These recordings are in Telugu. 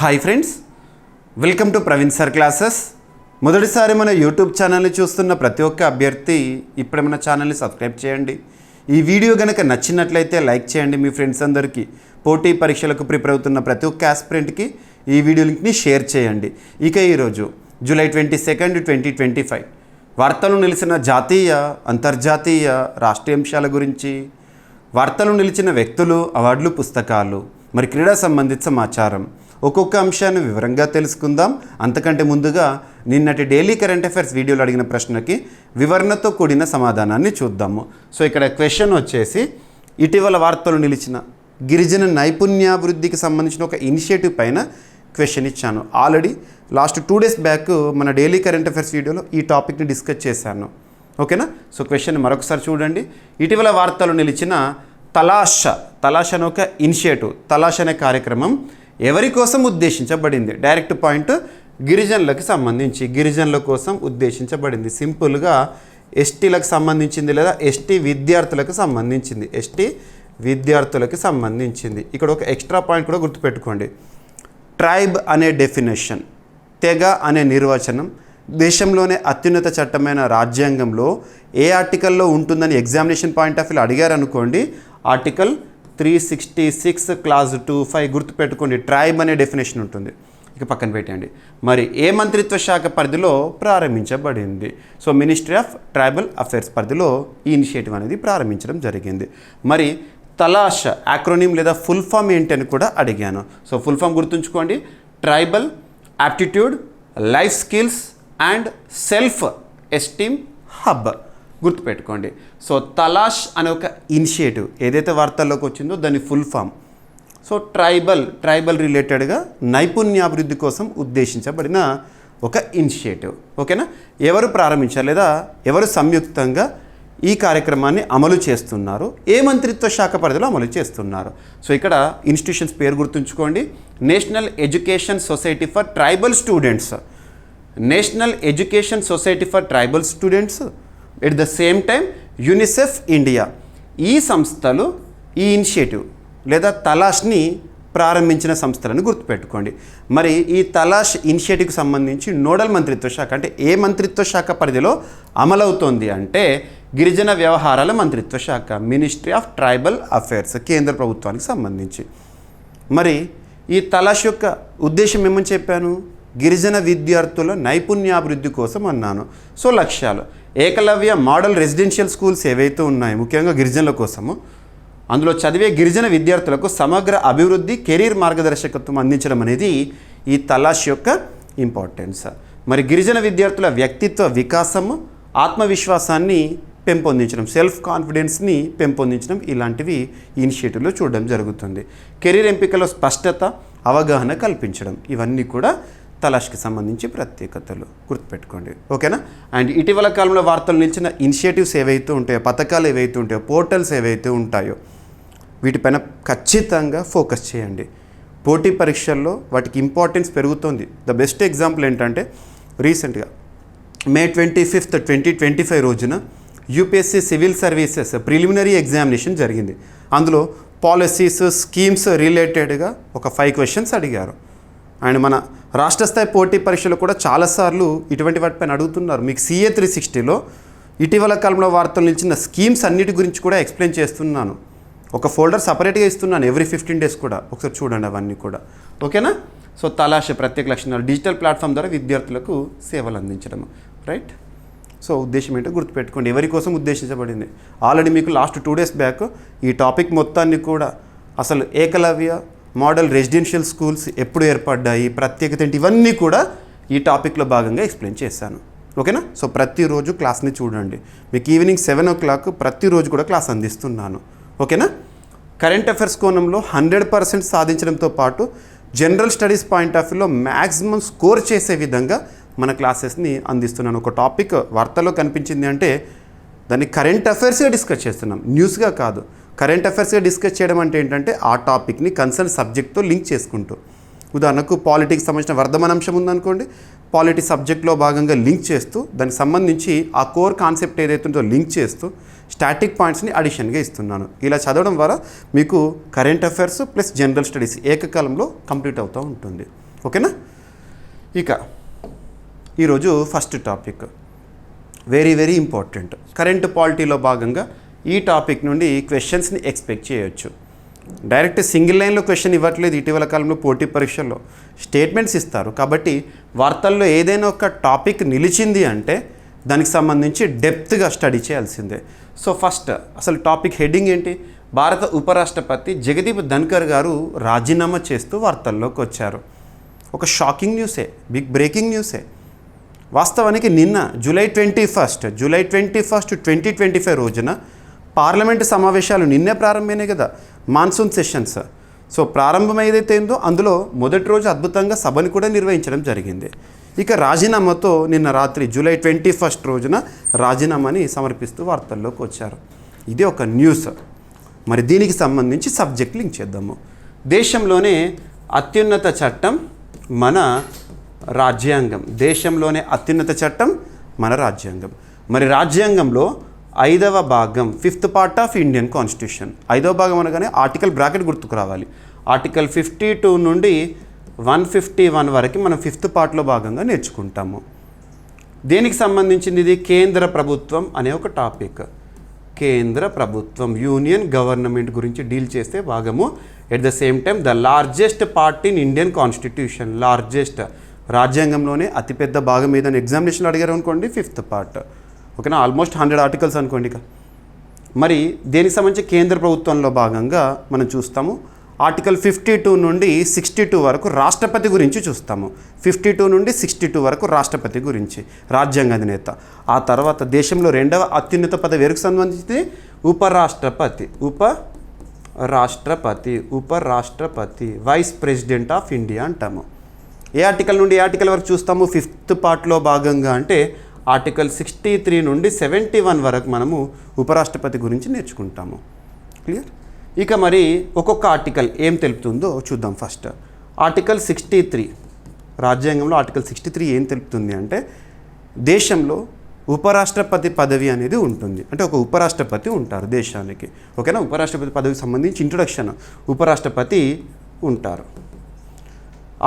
Hi friends, welcome to Praveen sir classes. మొదటిసారి మన యూట్యూబ్ ఛానల్ని చూస్తున్న ప్రతి ఒక్క అభ్యర్థి ఇప్పుడే మన ఛానల్ని సబ్స్క్రైబ్ చేయండి. ఈ వీడియో కనుక నచ్చినట్లయితే లైక్ చేయండి. మీ ఫ్రెండ్స్ అందరికీ, పోటీ పరీక్షలకు ప్రిపేర్ అవుతున్న ప్రతి ఒక్క ఆస్పిరెంట్కి ఈ వీడియో లింక్ని షేర్ చేయండి. ఇక ఈరోజు జూలై 22, 2025 వార్తలు నిలిచిన జాతీయ, అంతర్జాతీయ, రాష్ట్రీయ అంశాల గురించి, వార్తలు నిలిచిన వ్యక్తులు, అవార్డులు, పుస్తకాలు, మరి క్రీడా సంబంధిత సమాచారం, ఒక్కొక్క అంశాన్ని వివరంగా తెలుసుకుందాం. అంతకంటే ముందుగా నిన్నటి డైలీ కరెంట్ అఫైర్స్ వీడియోలో అడిగిన ప్రశ్నకి వివరణతో కూడిన సమాధానాన్ని చూద్దాము. సో ఇక్కడ క్వశ్చన్ వచ్చేసి, ఇటీవల వార్తలు నిలిచిన గిరిజన నైపుణ్యాభివృద్ధికి సంబంధించిన ఒక ఇనిషియేటివ్ పైన క్వశ్చన్ ఇచ్చాను. ఆల్రెడీ లాస్ట్ 2 days బ్యాక్ మన డైలీ కరెంట్ అఫైర్స్ వీడియోలో ఈ టాపిక్ని డిస్కస్ చేశాను. ఓకేనా? సో క్వశ్చన్ మరొకసారి చూడండి. ఇటీవల వార్తలు నిలిచిన తలాష్ అనే ఒక ఇనిషియేటివ్, తలాష్ అనే కార్యక్రమం ఎవరి కోసం ఉద్దేశించబడింది? డైరెక్ట్ పాయింట్, గిరిజనులకు సంబంధించి, గిరిజనుల కోసం ఉద్దేశించబడింది. సింపుల్గా ఎస్టీలకు సంబంధించింది లేదా ఎస్టీ విద్యార్థులకు సంబంధించింది, ఎస్టీ విద్యార్థులకు సంబంధించింది. ఇక్కడ ఒక ఎక్స్ట్రా పాయింట్ కూడా గుర్తుపెట్టుకోండి. ట్రైబ్ అనే డెఫినేషన్, తెగ అనే నిర్వచనం దేశంలోనే అత్యున్నత చట్టమైన రాజ్యాంగంలో ఏ ఆర్టికల్లో ఉంటుందని ఎగ్జామినేషన్ పాయింట్ ఆఫ్ వ్యూ అడిగారు అనుకోండి, ఆర్టికల్ 366 క్లాజ్ 2(5) గుర్తుపెట్టుకోండి. ట్రైబ్ అనే డెఫినేషన్ ఉంటుంది. ఇక పక్కన పెట్టండి. మరి ఏ మంత్రిత్వ శాఖ పరిధిలో ప్రారంభించబడింది? So ministry of tribal affairs పరిధిలో ఈ ఇనిషియేటివ్ అనేది ప్రారంభించడం జరిగింది. మరి తలాష్ యాక్రోనిమ్ లేదా ఫుల్ ఫామ్ ఏంటి అని కూడా అడిగాను. సో ఫుల్ ఫామ్ గుర్తుంచుకోండి, tribal aptitude, life skills and self esteem hub. గుర్తుపెట్టుకోండి. సో తలాష్ అనే ఒక ఇనిషియేటివ్ ఏదైతే వార్తల్లోకి వచ్చిందో దాని ఫుల్ ఫామ్. సో ట్రైబల్ రిలేటెడ్గా నైపుణ్యాభివృద్ధి కోసం ఉద్దేశించబడిన ఒక ఇనిషియేటివ్. ఓకేనా? ఎవరు ప్రారంభించారు లేదా ఎవరు సంయుక్తంగా ఈ కార్యక్రమాన్ని అమలు చేస్తున్నారు? ఏ మంత్రిత్వ శాఖ పరిధిలో అమలు చేస్తున్నారు? సో ఇక్కడ ఇన్స్టిట్యూషన్స్ పేరు గుర్తుంచుకోండి. National education society for tribal students, national education society for tribal students, at the same time UNICEF India. ఈ సంస్థలు ఈ ఇనిషియేటివ్ లేదా తలాష్ని ప్రారంభించిన సంస్థలను గుర్తుపెట్టుకోండి. మరి ఈ తలాష్ ఇనిషియేటివ్కి సంబంధించి నోడల్ మంత్రిత్వ శాఖ అంటే ఏ మంత్రిత్వ శాఖ పరిధిలో అమలవుతోంది అంటే గిరిజన వ్యవహారాల మంత్రిత్వ శాఖ, మినిస్ట్రీ ఆఫ్ ట్రైబల్ అఫైర్స్, కేంద్ర ప్రభుత్వానికి సంబంధించి. మరి ఈ తలాష్ యొక్క ఉద్దేశం ఏమని చెప్పాను? గిరిజన విద్యార్థుల నైపుణ్యాభివృద్ధి కోసం అన్నాను. సో లక్ష్యాలు, ఏకలవ్య మోడల్ రెసిడెన్షియల్ స్కూల్స్ ఏవైతే ఉన్నాయో ముఖ్యంగా గిరిజనుల కోసము, అందులో చదివే గిరిజన విద్యార్థులకు సమగ్ర అభివృద్ధి, కెరీర్ మార్గదర్శకత్వం అందించడం అనేది ఈ తలాష్ యొక్క ఇంపార్టెన్స్. మరి గిరిజన విద్యార్థుల వ్యక్తిత్వ వికాసము, ఆత్మవిశ్వాసాన్ని పెంపొందించడం, సెల్ఫ్ కాన్ఫిడెన్స్ని పెంపొందించడం, ఇలాంటివి ఇనిషియేటివ్లో చూడడం జరుగుతుంది. కెరీర్ ఎంపికలో స్పష్టత, అవగాహన కల్పించడం, ఇవన్నీ కూడా తలాష్కి సంబంధించి ప్రత్యేకతలు. గుర్తుపెట్టుకోండి. ఓకేనా? అండ్ ఇటీవల కాలంలో వార్తలు నిలిచిన ఇనిషియేటివ్స్ ఏవైతే ఉంటాయో, పథకాలు ఏవైతే ఉంటాయో, పోర్టల్స్ ఏవైతే ఉంటాయో వీటిపైన ఖచ్చితంగా ఫోకస్ చేయండి. పోటీ పరీక్షల్లో వాటికి ఇంపార్టెన్స్ పెరుగుతుంది. ద బెస్ట్ ఎగ్జాంపుల్ ఏంటంటే రీసెంట్గా May 25, 2025 రోజున UPSC civil services preliminary examination జరిగింది. అందులో పాలసీస్, స్కీమ్స్ రిలేటెడ్గా ఒక 5 questions అడిగారు. అండ్ మన రాష్ట్ర స్థాయి పోటీ పరీక్షలు కూడా చాలాసార్లు ఇటువంటి వాటిపైన అడుగుతున్నారు. మీకు CA 360లో ఇటీవల కాలంలో వార్తలు నిలిచిన స్కీమ్స్ అన్నిటి గురించి కూడా ఎక్స్ప్లెయిన్ చేస్తున్నాను. ఒక ఫోల్డర్ సపరేట్గా ఇస్తున్నాను ఎవ్రీ 15 days కూడా. ఒకసారి చూడండి అవన్నీ కూడా. ఓకేనా? సో తలాష్ ప్రత్యేక లక్షణాలు, డిజిటల్ ప్లాట్ఫామ్ ద్వారా విద్యార్థులకు సేవలు అందించడం. రైట్? సో ఉద్దేశం ఏంటో గుర్తుపెట్టుకోండి. ఎవరి కోసం ఉద్దేశించబడింది? ఆల్రెడీ మీకు లాస్ట్ 2 days బ్యాక్ ఈ టాపిక్ మొత్తాన్ని కూడా, అసలు ఏకలవ్య మోడల్ రెసిడెన్షియల్ స్కూల్స్ ఎప్పుడు ఏర్పడ్డాయి, ప్రత్యేకత ఏంటి, ఇవన్నీ కూడా ఈ టాపిక్లో భాగంగా ఎక్స్ప్లెయిన్ చేశాను. ఓకేనా? సో ప్రతిరోజు క్లాస్ని చూడండి. మీకు ఈవినింగ్ 7 o'clock ప్రతిరోజు కూడా క్లాస్ అందిస్తున్నాను. ఓకేనా? కరెంట్ అఫైర్స్ కోణంలో 100% సాధించడంతో పాటు జనరల్ స్టడీస్ పాయింట్ ఆఫ్ వ్యూలో మ్యాక్సిమం స్కోర్ చేసే విధంగా మన క్లాసెస్ని అందిస్తున్నాను. ఒక టాపిక్ వార్తల్లో కనిపించింది అంటే దాన్ని కరెంట్ అఫైర్స్గా డిస్కస్ చేస్తున్నాం, న్యూస్గా కాదు. కరెంట్ అఫైర్స్గా డిస్కస్ చేయడం అంటే ఏంటంటే ఆ టాపిక్ని కన్సర్న్ సబ్జెక్ట్తో లింక్ చేసుకుంటూ, ఉదాహరణకు పాలిటిక్స్ సంబంధించిన వర్ధమాన అంశం ఉందనుకోండి, పాలిటీ సబ్జెక్ట్లో భాగంగా లింక్ చేస్తూ దానికి సంబంధించి ఆ కోర్ కాన్సెప్ట్ ఏదైతే ఉందో లింక్ చేస్తూ స్టాటిక్ పాయింట్స్ని అడిషన్గా ఇస్తున్నాను. ఇలా చదవడం ద్వారా మీకు current affairs plus general studies ఏకకాలంలో కంప్లీట్ అవుతూ ఉంటుంది. ఓకేనా. ఇక ఈరోజు first topic very very important. Current పాలిటీలో భాగంగా ఈ టాపిక్ నుండి క్వశ్చన్స్ని ఎక్స్పెక్ట్ చేయొచ్చు. డైరెక్ట్ సింగిల్ లైన్లో క్వశ్చన్ ఇవ్వట్లేదు. ఇటీవల కాలంలో పోటీ పరీక్షల్లో స్టేట్మెంట్స్ ఇస్తారు. కాబట్టి వార్తల్లో ఏదైనా ఒక టాపిక్ నిలిచింది అంటే దానికి సంబంధించి డెప్త్గా స్టడీ చేయాల్సిందే. సో ఫస్ట్ అసలు టాపిక్ హెడ్డింగ్ ఏంటి? భారత ఉపరాష్ట్రపతి జగదీప్ ధన్కర్ గారు రాజీనామా చేస్తూ వార్తల్లోకి వచ్చారు. ఒక షాకింగ్ న్యూసే, బిగ్ బ్రేకింగ్ న్యూసే. వాస్తవానికి నిన్న జూలై 21, 2025 రోజున పార్లమెంటు సమావేశాలు నిన్నే ప్రారంభమైనాయి కదా, మాన్సూన్ సెషన్స్. సో ప్రారంభం ఏదైతే ఉందో అందులో మొదటి రోజు అద్భుతంగా సభని కూడా నిర్వహించడం జరిగింది. ఇక రాజీనామాతో నిన్న రాత్రి జూలై 21 రోజున రాజీనామాని సమర్పిస్తూ వార్తల్లోకి వచ్చారు. ఇది ఒక న్యూస్. మరి దీనికి సంబంధించి సబ్జెక్ట్ లింక్ చేద్దాము. దేశంలోనే అత్యున్నత చట్టం మన రాజ్యాంగం. దేశంలోనే అత్యున్నత చట్టం మన రాజ్యాంగం. మరి రాజ్యాంగంలో 5వ భాగం, 5th part of Indian constitution. 5వ భాగం అనగానే ఆర్టికల్ బ్రాకెట్ గుర్తుకు రావాలి. ఆర్టికల్ 52 నుండి 151 వరకు మనం 5th పార్ట్లో భాగంగా నేర్చుకుంటాము. దేనికి సంబంధించింది ఇది? కేంద్ర ప్రభుత్వం అనే ఒక టాపిక్. కేంద్ర ప్రభుత్వం, యూనియన్ గవర్నమెంట్ గురించి డీల్ చేసే భాగము. At the same time the largest part in Indian constitution. Largest, రాజ్యాంగంలోనే అతిపెద్ద భాగం ఏదైనా ఎగ్జామినేషన్లో అడిగారు అనుకోండి 5th పార్ట్. ఓకేనా, ఆల్మోస్ట్ 100 ఆర్టికల్స్ అనుకోండి. ఇక మరి దేనికి సంబంధించి కేంద్ర ప్రభుత్వంలో భాగంగా మనం చూస్తాము. ఆర్టికల్ 52 నుండి 62 వరకు రాష్ట్రపతి గురించి చూస్తాము. 52 నుండి 62 వరకు రాష్ట్రపతి గురించి, రాజ్యాంగ అధినేత. ఆ తర్వాత దేశంలో 2వ అత్యున్నత పదవి ఎవరికి సంబంధించి? ఉపరాష్ట్రపతి. ఉపరాష్ట్రపతి వైస్ ప్రెసిడెంట్ ఆఫ్ ఇండియా అంటాము. ఏ ఆర్టికల్ నుండి ఏ ఆర్టికల్ వరకు చూస్తాము 5th పార్ట్లో భాగంగా అంటే ఆర్టికల్ 63 నుండి 71 వరకు మనము ఉపరాష్ట్రపతి గురించి నేర్చుకుంటాము. క్లియర్? ఇక మరి ఒక్కొక్క ఆర్టికల్ ఏం తెలుపుతుందో చూద్దాం. ఫస్ట్ ఆర్టికల్ 63, రాజ్యాంగంలో ఆర్టికల్ 63 ఏం తెలుపుతుంది అంటే దేశంలో ఉపరాష్ట్రపతి పదవి అనేది ఉంటుంది. అంటే ఒక ఉపరాష్ట్రపతి ఉంటారు దేశానికి. ఓకేనా, ఉపరాష్ట్రపతి పదవికి సంబంధించి ఇంట్రొడక్షన్, ఉపరాష్ట్రపతి ఉంటారు.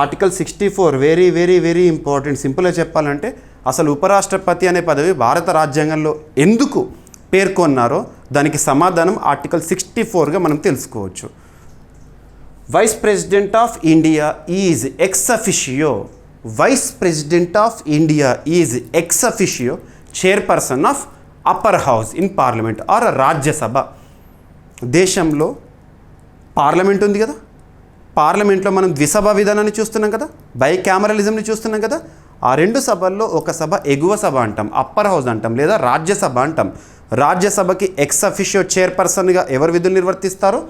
Article 64 very very very important. సింపుల్గా చెప్పాలంటే అసలు ఉపరాష్ట్రపతి అనే పదవి భారత రాజ్యాంగంలో ఎందుకు పేర్కొన్నారో దానికి సమాధానం ఆర్టికల్ 64గా మనం తెలుసుకోవచ్చు. Vice president of India is ex officio. Vice president of India is ex officio chairperson of upper house in parliament or Rajya Sabha. దేశంలో పార్లమెంట్ ఉంది కదా, పార్లమెంట్లో మనం ద్విసభ విధానాన్ని చూస్తున్నాం కదా, బైకామరలిజంని చూస్తున్నాం కదా. ఆ 2 సభల్లో ఒక సభ ఎగువ సభ అంటాం, అప్పర్ హౌస్ అంటాం, లేదా రాజ్యసభ అంటాం. రాజ్యసభకి ఎక్స్ అఫిషియో చైర్పర్సన్గా ఎవరు విధులు నిర్వర్తిస్తారో?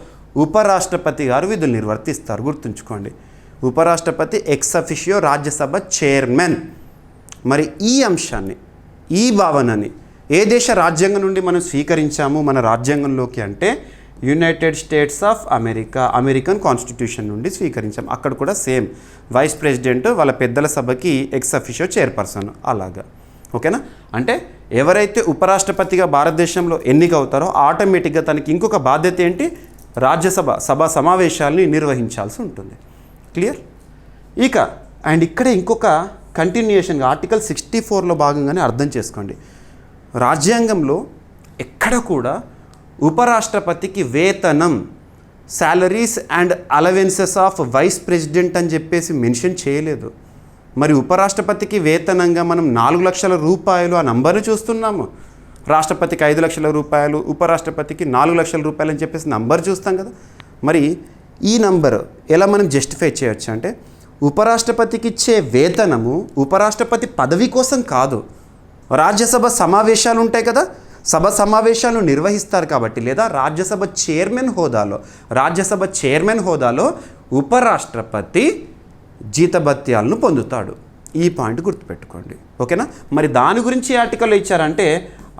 ఉపరాష్ట్రపతి గారు విధులు నిర్వర్తిస్తారు. గుర్తుంచుకోండి, ఉపరాష్ట్రపతి ఎక్స్ అఫిషియో రాజ్యసభ చైర్మన్. మరి ఈ అంశాన్ని, ఈ భావనని ఏ దేశ రాజ్యాంగం నుండి మనం స్వీకరించాము మన రాజ్యాంగంలోకి అంటే United states of America, American constitution నుండి స్వీకరించాం. అక్కడ కూడా సేమ్ వైస్ ప్రెసిడెంట్ వాళ్ళ పెద్దల సభకి ఎక్స్ అఫిషియో చైర్పర్సన్ అలాగా. ఓకేనా, అంటే ఎవరైతే ఉపరాష్ట్రపతిగా భారతదేశంలో ఎన్నిక అవుతారో ఆటోమేటిక్గా తనకి ఇంకొక బాధ్యత ఏంటి? రాజ్యసభ సభా సమావేశాలని నిర్వహించాల్సి ఉంటుంది. క్లియర్? ఇక అండ్ ఇక్కడే ఇంకొక కంటిన్యూషన్గా ఆర్టికల్ 64లో భాగంగానే అర్థం చేసుకోండి. రాజ్యాంగంలో ఎక్కడ కూడా ఉపరాష్ట్రపతికి వేతనం, salaries and allowances of vice president అని చెప్పేసి మెన్షన్ చేయలేదు. మరి ఉపరాష్ట్రపతికి వేతనంగా మనం 4 లక్షల రూపాయలు ఆ నంబర్ని చూస్తున్నాము. రాష్ట్రపతికి 5 లక్షల రూపాయలు, ఉపరాష్ట్రపతికి 4 లక్షల రూపాయలు అని చెప్పేసి నంబర్ చూస్తాం కదా. మరి ఈ నంబర్ ఎలా మనం జస్టిఫై చేయొచ్చు అంటే ఉపరాష్ట్రపతికి ఇచ్చే వేతనము ఉపరాష్ట్రపతి పదవి కోసం కాదు, రాజ్యసభ సమావేశాలు ఉంటాయి కదా, సభ సమావేశాలను నిర్వహిస్తారు కాబట్టి, లేదా రాజ్యసభ చైర్మన్ హోదాలో ఉపరాష్ట్రపతి జీతభత్యాలను పొందుతాడు. ఈ పాయింట్ గుర్తుపెట్టుకోండి. ఓకేనా, మరి దాని గురించి ఆర్టికల్ ఇచ్చారంటే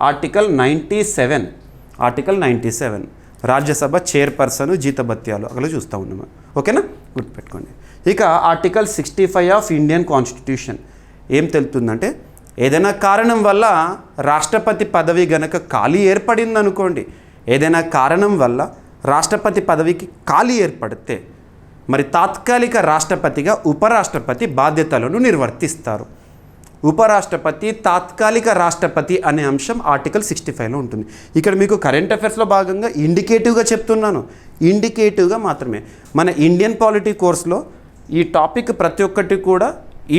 ఆర్టికల్ 97 రాజ్యసభ చైర్పర్సన్ జీతభత్యాలు అక్కడ చూస్తూ ఉన్నాము. ఓకేనా, గుర్తుపెట్టుకోండి. ఇక ఆర్టికల్ 65 ఆఫ్ ఇండియన్ కాన్స్టిట్యూషన్ ఏం తెలుపుతుందంటే ఏదైనా కారణం వల్ల రాష్ట్రపతి పదవి గనక ఖాళీ ఏర్పడింది అనుకోండి, ఏదైనా కారణం వల్ల రాష్ట్రపతి పదవికి ఖాళీ ఏర్పడితే మరి తాత్కాలిక రాష్ట్రపతిగా ఉపరాష్ట్రపతి బాధ్యతలను నిర్వర్తిస్తారు. ఉపరాష్ట్రపతి తాత్కాలిక రాష్ట్రపతి అనే అంశం ఆర్టికల్ 65లో ఉంటుంది. ఇక్కడ మీకు కరెంట్ అఫైర్స్లో భాగంగా ఇండికేటివ్గా చెప్తున్నాను, ఇండికేటివ్గా మాత్రమే. మన ఇండియన్ పాలిటీ కోర్స్లో ఈ టాపిక్ ప్రతి ఒక్కటి కూడా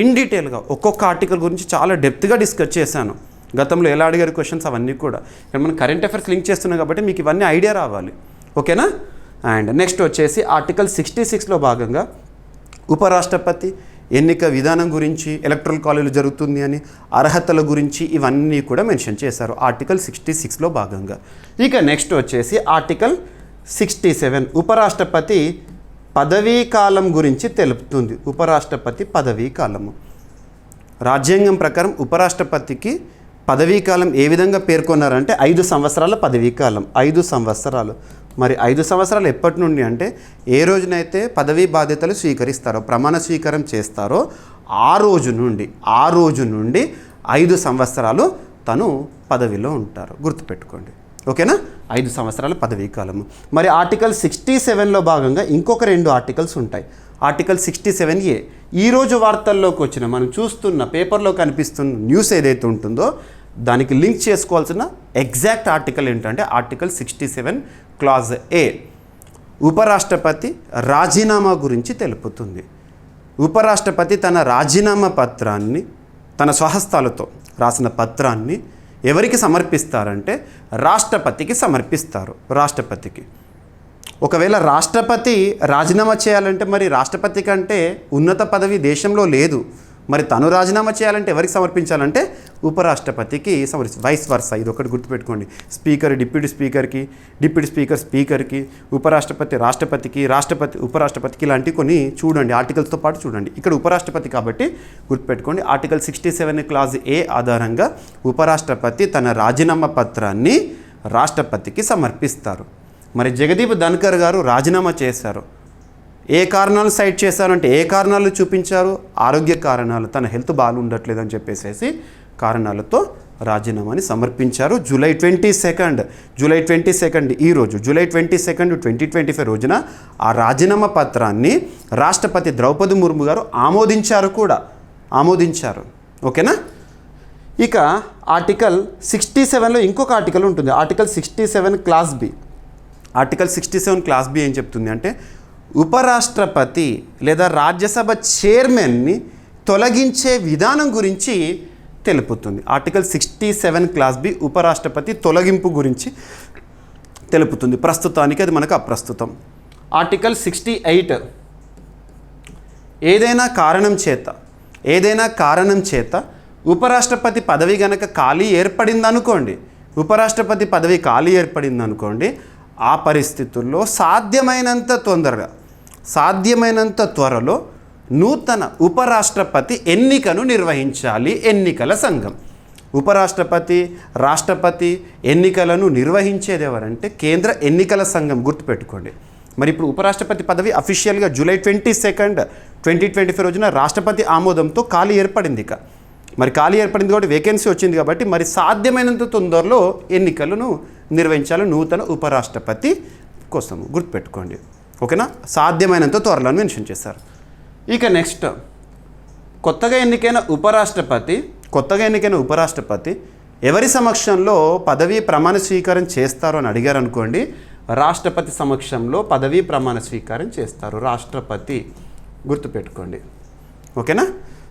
ఇన్ డీటెయిల్గా ఒక్కొక్క ఆర్టికల్ గురించి చాలా డెప్త్గా డిస్కస్ చేశాను. గతంలో ఎలా అడిగారు క్వశ్చన్స్ అవన్నీ కూడా ఇక్కడ మనం కరెంట్ అఫైర్స్ లింక్ చేస్తున్నాం కాబట్టి మీకు ఇవన్నీ ఐడియా రావాలి. ఓకేనా? అండ్ నెక్స్ట్ వచ్చేసి ఆర్టికల్ 66లో భాగంగా ఉపరాష్ట్రపతి ఎన్నిక విధానం గురించి, ఎలక్టరల్ కాలేజీలో జరుగుతుంది అని, అర్హతల గురించి ఇవన్నీ కూడా మెన్షన్ చేశారు ఆర్టికల్ 66లో భాగంగా. ఇక నెక్స్ట్ వచ్చేసి ఆర్టికల్ 67 ఉపరాష్ట్రపతి పదవీ కాలం గురించి తెలుపుతుంది. ఉపరాష్ట్రపతి పదవీ కాలము రాజ్యాంగం ప్రకారం ఉపరాష్ట్రపతికి పదవీ కాలం ఏ విధంగా పేర్కొన్నారంటే 5 సంవత్సరాల పదవీ కాలం. 5 సంవత్సరాలు. మరి 5 సంవత్సరాలు ఎప్పటి నుండి అంటే ఏ రోజునైతే పదవీ బాధ్యతలు స్వీకరిస్తారో, ప్రమాణ స్వీకారం చేస్తారో ఆ రోజు నుండి 5 సంవత్సరాలు తను పదవిలో ఉంటారు. గుర్తుపెట్టుకోండి. ఓకేనా? 5 సంవత్సరాల పదవీ కాలము. మరి ఆర్టికల్ 67లో భాగంగా ఇంకొక 2 ఆర్టికల్స్ ఉంటాయి. ఆర్టికల్ 67A ఈరోజు వార్తల్లోకి వచ్చిన మనం చూస్తున్న పేపర్లో కనిపిస్తున్న న్యూస్ ఏదైతే ఉంటుందో దానికి లింక్ చేసుకోవాల్సిన ఎగ్జాక్ట్ ఆర్టికల్ ఏంటంటే ఆర్టికల్ 67 క్లాజ్ A ఉపరాష్ట్రపతి రాజీనామా గురించి తెలుపుతుంది. ఉపరాష్ట్రపతి తన రాజీనామా పత్రాన్ని తన స్వహస్తాలతో రాసిన పత్రాన్ని ఎవరికి సమర్పిస్తారంటే రాష్ట్రపతికి సమర్పిస్తారు. రాష్ట్రపతికి ఒకవేళ రాష్ట్రపతి రాజీనామా చేయాలంటే మరి రాష్ట్రపతి కంటే ఉన్నత పదవి దేశంలో లేదు. మరి తను రాజీనామా చేయాలంటే ఎవరికి సమర్పించాలంటే ఉపరాష్ట్రపతికి వైస్ వర్సా. ఇది ఒకటి గుర్తుపెట్టుకోండి. స్పీకర్ డిప్యూటీ స్పీకర్కి, డిప్యూటీ స్పీకర్ స్పీకర్కి, ఉపరాష్ట్రపతి రాష్ట్రపతికి, రాష్ట్రపతి ఉపరాష్ట్రపతికి ఇలాంటివి కొన్ని చూడండి, ఆర్టికల్స్తో పాటు చూడండి. ఇక్కడ ఉపరాష్ట్రపతి కాబట్టి గుర్తుపెట్టుకోండి. ఆర్టికల్ 67 క్లాజ్ A ఆధారంగా ఉపరాష్ట్రపతి తన రాజీనామా పత్రాన్ని రాష్ట్రపతికి సమర్పిస్తారు. మరి జగదీప్ ధన్కర్ గారు రాజీనామా చేశారు. ఏ కారణాలు సైట్ చేశారంటే ఏ కారణాలు చూపించారు? ఆరోగ్య కారణాలు, తన హెల్త్ బాగుండట్లేదు అని చెప్పేసి కారణాలతో రాజీనామాని సమర్పించారు. జూలై 22 ఈరోజు జూలై 22, 2025 రోజున ఆ రాజీనామా పత్రాన్ని రాష్ట్రపతి ద్రౌపది ముర్ము గారు ఆమోదించారు. ఓకేనా? ఇక ఆర్టికల్ 67లో ఇంకొక ఆర్టికల్ ఉంటుంది. Article 67 class B. Article 67 class B ఏం చెప్తుంది అంటే ఉపరాష్ట్రపతి లేదా రాజ్యసభ చైర్మన్ని తొలగించే విధానం గురించి తెలుపుతుంది. ఆర్టికల్ 67 క్లాస్ B ఉపరాష్ట్రపతి తొలగింపు గురించి తెలుపుతుంది. ప్రస్తుతానికి అది మనకు అప్రస్తుతం. ఆర్టికల్ 68 ఏదైనా కారణం చేత ఉపరాష్ట్రపతి పదవి గనక ఖాళీ ఏర్పడింది అనుకోండి, ఆ పరిస్థితుల్లో సాధ్యమైనంత త్వరలో నూతన ఉపరాష్ట్రపతి ఎన్నికను నిర్వహించాలి ఎన్నికల సంఘం. ఉపరాష్ట్రపతి, రాష్ట్రపతి ఎన్నికలను నిర్వహించేది ఎవరంటే కేంద్ర ఎన్నికల సంఘం. గుర్తుపెట్టుకోండి. మరి ఇప్పుడు ఉపరాష్ట్రపతి పదవి అఫీషియల్గా జూలై 22, 2025 రోజున రాష్ట్రపతి ఆమోదంతో ఖాళీ ఏర్పడింది. మరి ఖాళీ ఏర్పడింది కాబట్టి వేకెన్సీ వచ్చింది కాబట్టి మరి సాధ్యమైనంత తొందరలో ఎన్నికలను నిర్వహించాలి నూతన ఉపరాష్ట్రపతి కోసము. గుర్తుపెట్టుకోండి. ఓకేనా? సాధ్యమైనంత త్వరలో మెన్షన్ చేశారు. ఇక నెక్స్ట్ కొత్తగా ఎన్నికైన ఉపరాష్ట్రపతి ఎవరి సమక్షంలో పదవీ ప్రమాణ స్వీకారం చేస్తారు అని అడిగారు అనుకోండి, రాష్ట్రపతి సమక్షంలో పదవీ ప్రమాణ స్వీకారం చేస్తారు రాష్ట్రపతి. గుర్తుపెట్టుకోండి. ఓకేనా?